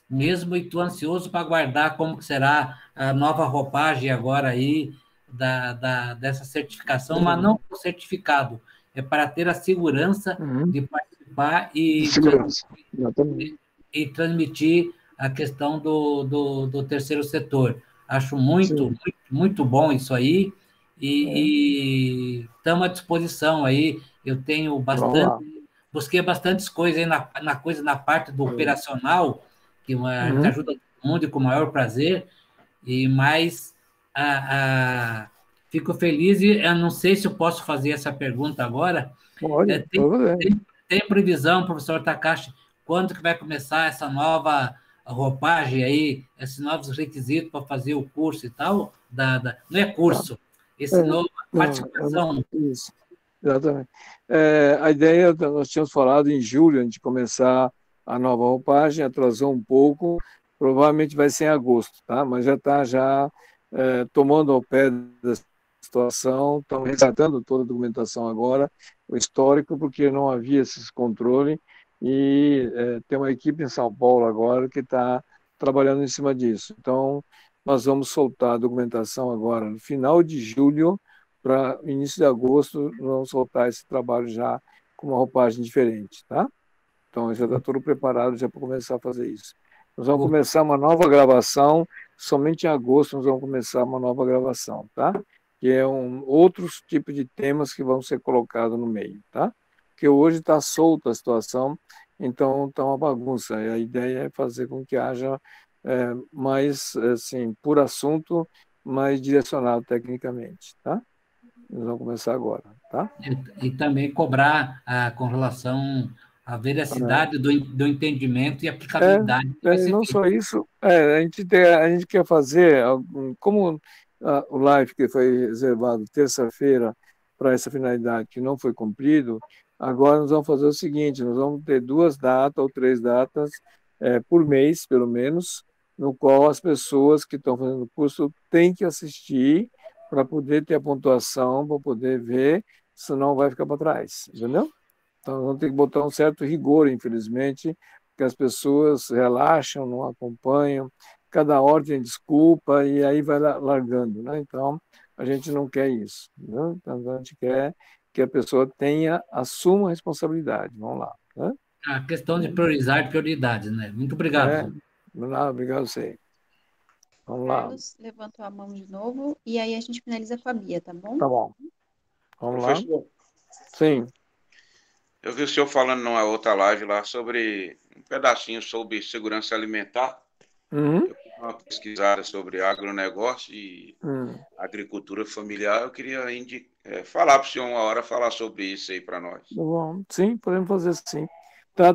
mesmo e estou ansioso para aguardar como que será a nova roupagem agora aí dessa certificação, mas não o certificado, é para ter a segurança de participar De segurança, exatamente. e transmitir a questão do terceiro setor. Acho muito, muito, muito bom isso aí, e estamos à disposição aí. Eu tenho bastante, busquei bastantes coisas aí na parte do operacional, que a gente ajuda todo mundo e com o maior prazer, e mais fico feliz, e eu não sei se eu posso fazer essa pergunta agora. Pode, Tem previsão, professor Takashi, quando que vai começar essa nova roupagem aí, esses novos requisitos para fazer o curso e tal? Não é curso, esse novo participação. Isso, exatamente. A ideia, nós tínhamos falado em julho, a gente começar a nova roupagem, atrasou um pouco, provavelmente vai ser em agosto, tá? Mas já está tomando ao pé da situação, estamos resgatando toda a documentação agora, o histórico, porque não havia esse controle, e tem uma equipe em São Paulo agora que está trabalhando em cima disso. Então, nós vamos soltar a documentação agora no final de julho, para início de agosto, nós vamos soltar esse trabalho já com uma roupagem diferente, tá? Então, já está tudo preparado já para começar a fazer isso. Nós vamos começar uma nova gravação, somente em agosto nós vamos começar uma nova gravação, tá? Que é outros tipos de temas que vão ser colocados no meio, tá? Porque hoje está solta a situação, então está uma bagunça. E a ideia é fazer com que haja mais, assim, por assunto, mais direcionado tecnicamente, tá? Nós vamos começar agora, tá? E também cobrar com relação à veracidade do entendimento e aplicabilidade. Não só isso, a gente quer fazer, como o live que foi reservado terça-feira para essa finalidade que não foi cumprido, agora nós vamos fazer o seguinte, nós vamos ter 2 datas ou 3 datas por mês, pelo menos, no qual as pessoas que estão fazendo o curso têm que assistir para poder ter a pontuação, para poder ver, senão vai ficar para trás, entendeu? Então, vamos ter que botar um certo rigor, infelizmente, porque as pessoas relaxam, não acompanham, cada hora tem desculpa e aí vai largando, né? Então, a gente não quer isso, né? Então, a gente quer que a pessoa assuma a responsabilidade. Vamos lá, né? A questão de priorizar prioridades, né? Muito obrigado. Obrigado a você. Vamos lá. Carlos levantou a mão de novo e aí a gente finaliza com a Bia, tá bom? Tá bom. Vamos lá. Sim. Eu vi o senhor falando numa outra live lá sobre um pedacinho sobre segurança alimentar. Eu fiz uma pesquisada sobre agronegócio e agricultura familiar. Eu queria falar para o senhor uma hora, falar sobre isso aí para nós. Tá bom. Sim, podemos fazer sim. Tá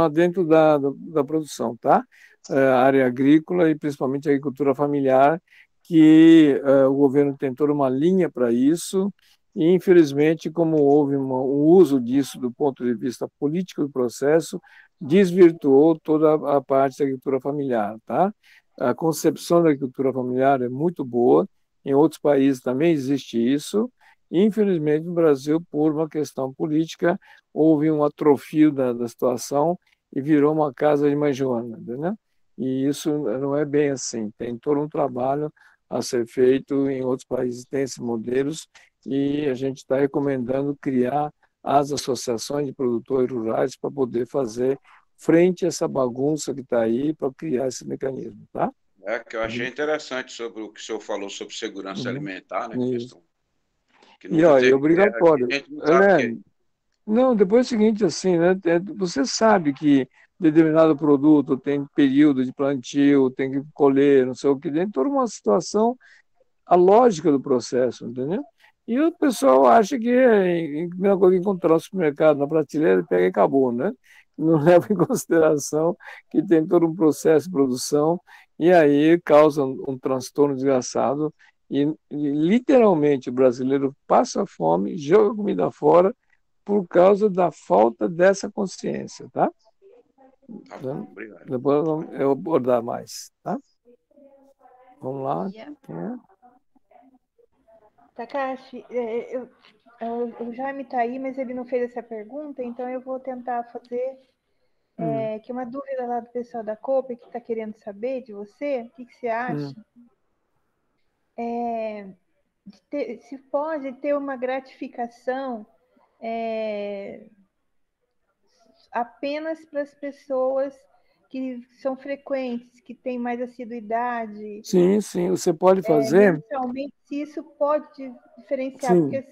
dentro da produção, tá? A área agrícola e principalmente a agricultura familiar, que o governo tem toda uma linha para isso, e infelizmente, como houve um uso disso do ponto de vista político do processo, desvirtuou toda a parte da agricultura familiar, tá? A concepção da agricultura familiar é muito boa, em outros países também existe isso, infelizmente no Brasil, por uma questão política, houve um atrofio da situação e virou uma casa de mãe Joana, né? E isso não é bem assim, tem todo um trabalho a ser feito, em outros países tem esses modelos, e a gente está recomendando criar as associações de produtores rurais para poder fazer frente a essa bagunça que está aí, para criar esse mecanismo, tá? Que eu achei interessante sobre o que o senhor falou sobre segurança alimentar, né? Isso. Que E olha, é obrigatório. a gente não sabe o que é. Não, depois é o seguinte, assim, né? Você sabe que determinado produto tem período de plantio, tem que colher, não sei o que, tem toda uma situação, a lógica do processo, entendeu? E o pessoal acha que é a primeira coisa que encontrar no supermercado, na prateleira, pega e acabou, né? Não leva em consideração que tem todo um processo de produção e aí causa um transtorno desgraçado e literalmente o brasileiro passa fome, joga comida fora por causa da falta dessa consciência, tá? Tá bom, obrigado. Depois eu vou abordar mais, tá? Vamos lá. Takashi, o Jaime está aí, mas ele não fez essa pergunta, então eu vou tentar fazer que é uma dúvida lá do pessoal da COPE que está querendo saber de você, o que você acha? Se pode ter uma gratificação apenas para as pessoas que são frequentes, que têm mais assiduidade. Sim, você pode fazer. Mensalmente, se isso pode diferenciar, porque,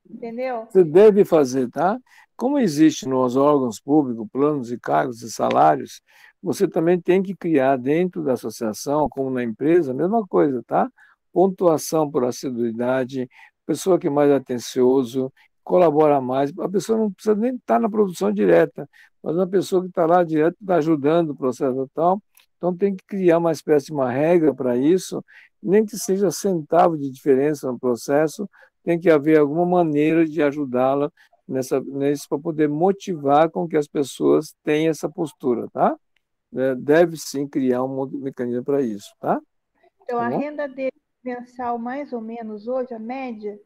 entendeu? Você deve fazer, tá? Como existe nos órgãos públicos, planos de cargos e salários, você também tem que criar dentro da associação, como na empresa, a mesma coisa, tá? Pontuação por assiduidade, pessoa que é mais atencioso, colabora mais. A pessoa não precisa nem estar na produção direta, mas uma pessoa que está lá direto está ajudando o processo tal. Então tem que criar uma espécie de uma regra para isso, nem que seja centavo de diferença no processo, tem que haver alguma maneira de ajudá-la nisso para poder motivar com que as pessoas tenham essa postura, tá? Deve sim criar um mecanismo para isso, tá? Então, a renda dele mensal, mais ou menos, hoje, a média,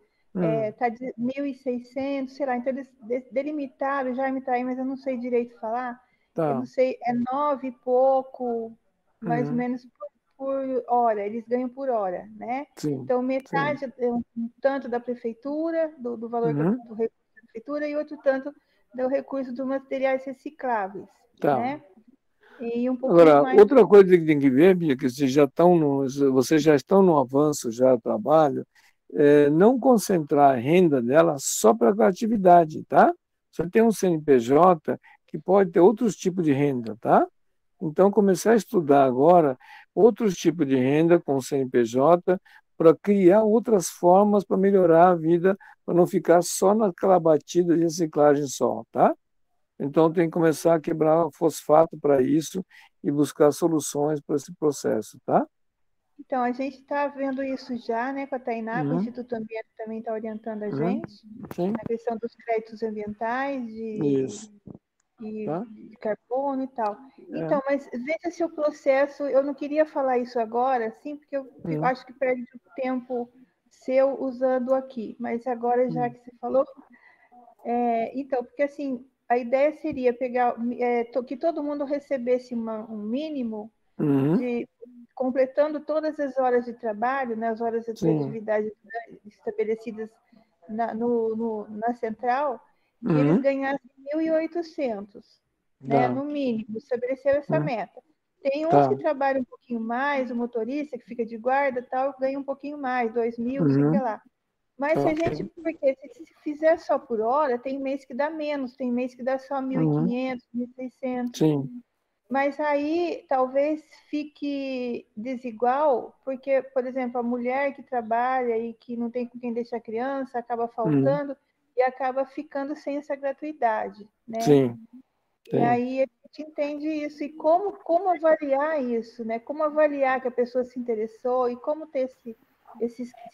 está de 1.600, sei lá. Então, eles delimitaram, já me traí, mas eu não sei direito falar. Tá. Eu não sei, 9 e pouco, mais ou menos, por hora. Eles ganham por hora, né? Sim, então, metade é um tanto da prefeitura, do valor do recurso da prefeitura, e outro tanto do recurso dos materiais recicláveis, né? E um pouco Agora, mais... outra coisa que tem que ver, Bia, que vocês já estão no avanço já do trabalho, não concentrar a renda dela só para a atividade, tá? Você tem um CNPJ que pode ter outros tipos de renda, tá? Então, começar a estudar agora outros tipos de renda com o CNPJ para criar outras formas para melhorar a vida, para não ficar só naquela batida de reciclagem só, tá? Então, tem que começar a quebrar fosfato para isso e buscar soluções para esse processo, tá? Então, a gente está vendo isso já, né, com a Tainá, o Instituto Ambiente também está orientando a gente, na questão dos créditos ambientais de carbono e tal. Então, mas veja se o processo, eu não queria falar isso agora, assim, porque eu acho que perde o tempo seu usando aqui, mas agora, já que você falou, então, porque assim, a ideia seria pegar, que todo mundo recebesse um mínimo de, completando todas as horas de trabalho, né, as horas de atividade estabelecidas na central, que eles ganhassem 1.800, né, no mínimo, estabeleceu essa meta. Tem uns que trabalham um pouquinho mais, o motorista que fica de guarda tal, ganha um pouquinho mais, 2.000, sei que lá. Mas se a gente, porque se fizer só por hora, tem mês que dá menos, tem mês que dá só 1.500, 1.600. Sim. Mas aí talvez fique desigual, porque, por exemplo, a mulher que trabalha e que não tem com quem deixar a criança, acaba faltando e acaba ficando sem essa gratuidade, né? Sim. E aí a gente entende isso. E como avaliar isso, né? Como avaliar que a pessoa se interessou e como ter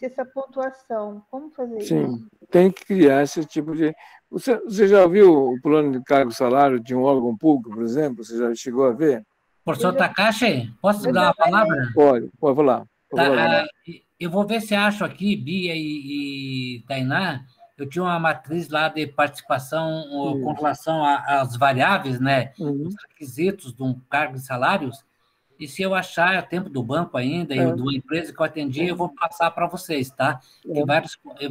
essa pontuação? Como fazer isso? Sim, tem que criar esse tipo de... Você já viu o plano de cargo e salário de um órgão público, por exemplo? Você já chegou a ver? Professor Takashi, posso dar uma palavra? Pode falar. Eu vou ver se acho aqui, Bia e Tainá, eu tinha uma matriz lá de participação com relação às variáveis, né? Os requisitos de um cargo de salários. E se eu achar o tempo do banco ainda, e de uma empresa que eu atendi, eu vou passar para vocês, tá?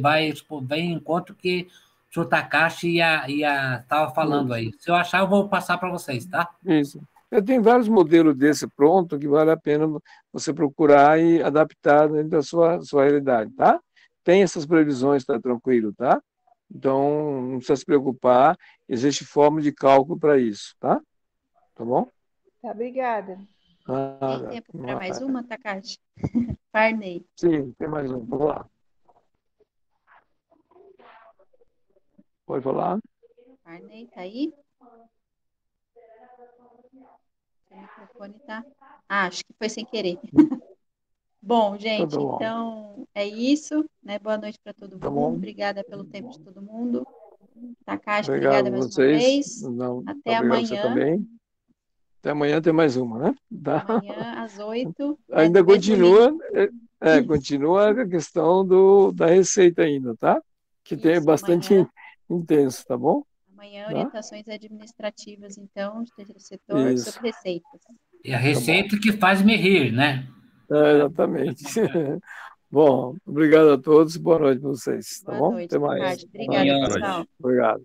Vai em encontro que o senhor Takashi estava falando aí. Se eu achar, eu vou passar para vocês, tá? Isso. Eu tenho vários modelos desse pronto que vale a pena você procurar e adaptar dentro da sua realidade, tá? Tem essas previsões, tá tranquilo, tá? Então, não precisa se preocupar, existe forma de cálculo para isso, tá? Tá bom? Tá, obrigada. Tem tempo para mais uma, Takashi? Farney. Sim, tem mais uma. Vamos lá. Pode falar? Farney, tá aí? Seu microfone tá... acho que foi sem querer. Bom, gente, então é isso, né? Boa noite para todo mundo. Obrigada pelo tempo de todo mundo. Takashi, obrigada mais uma vez. Até amanhã. Até amanhã tem mais uma, né? Amanhã, às 8. Ainda continua, continua a questão da receita ainda, tá? Que tem bastante intenso, tá bom? Amanhã, orientações administrativas, então, de terceiro setor, sobre receitas. E a receita que faz me rir, né? Exatamente. Bom, obrigado a todos. Boa noite para vocês. Tá bom? Boa noite. Até mais. Obrigada, pessoal. Obrigado.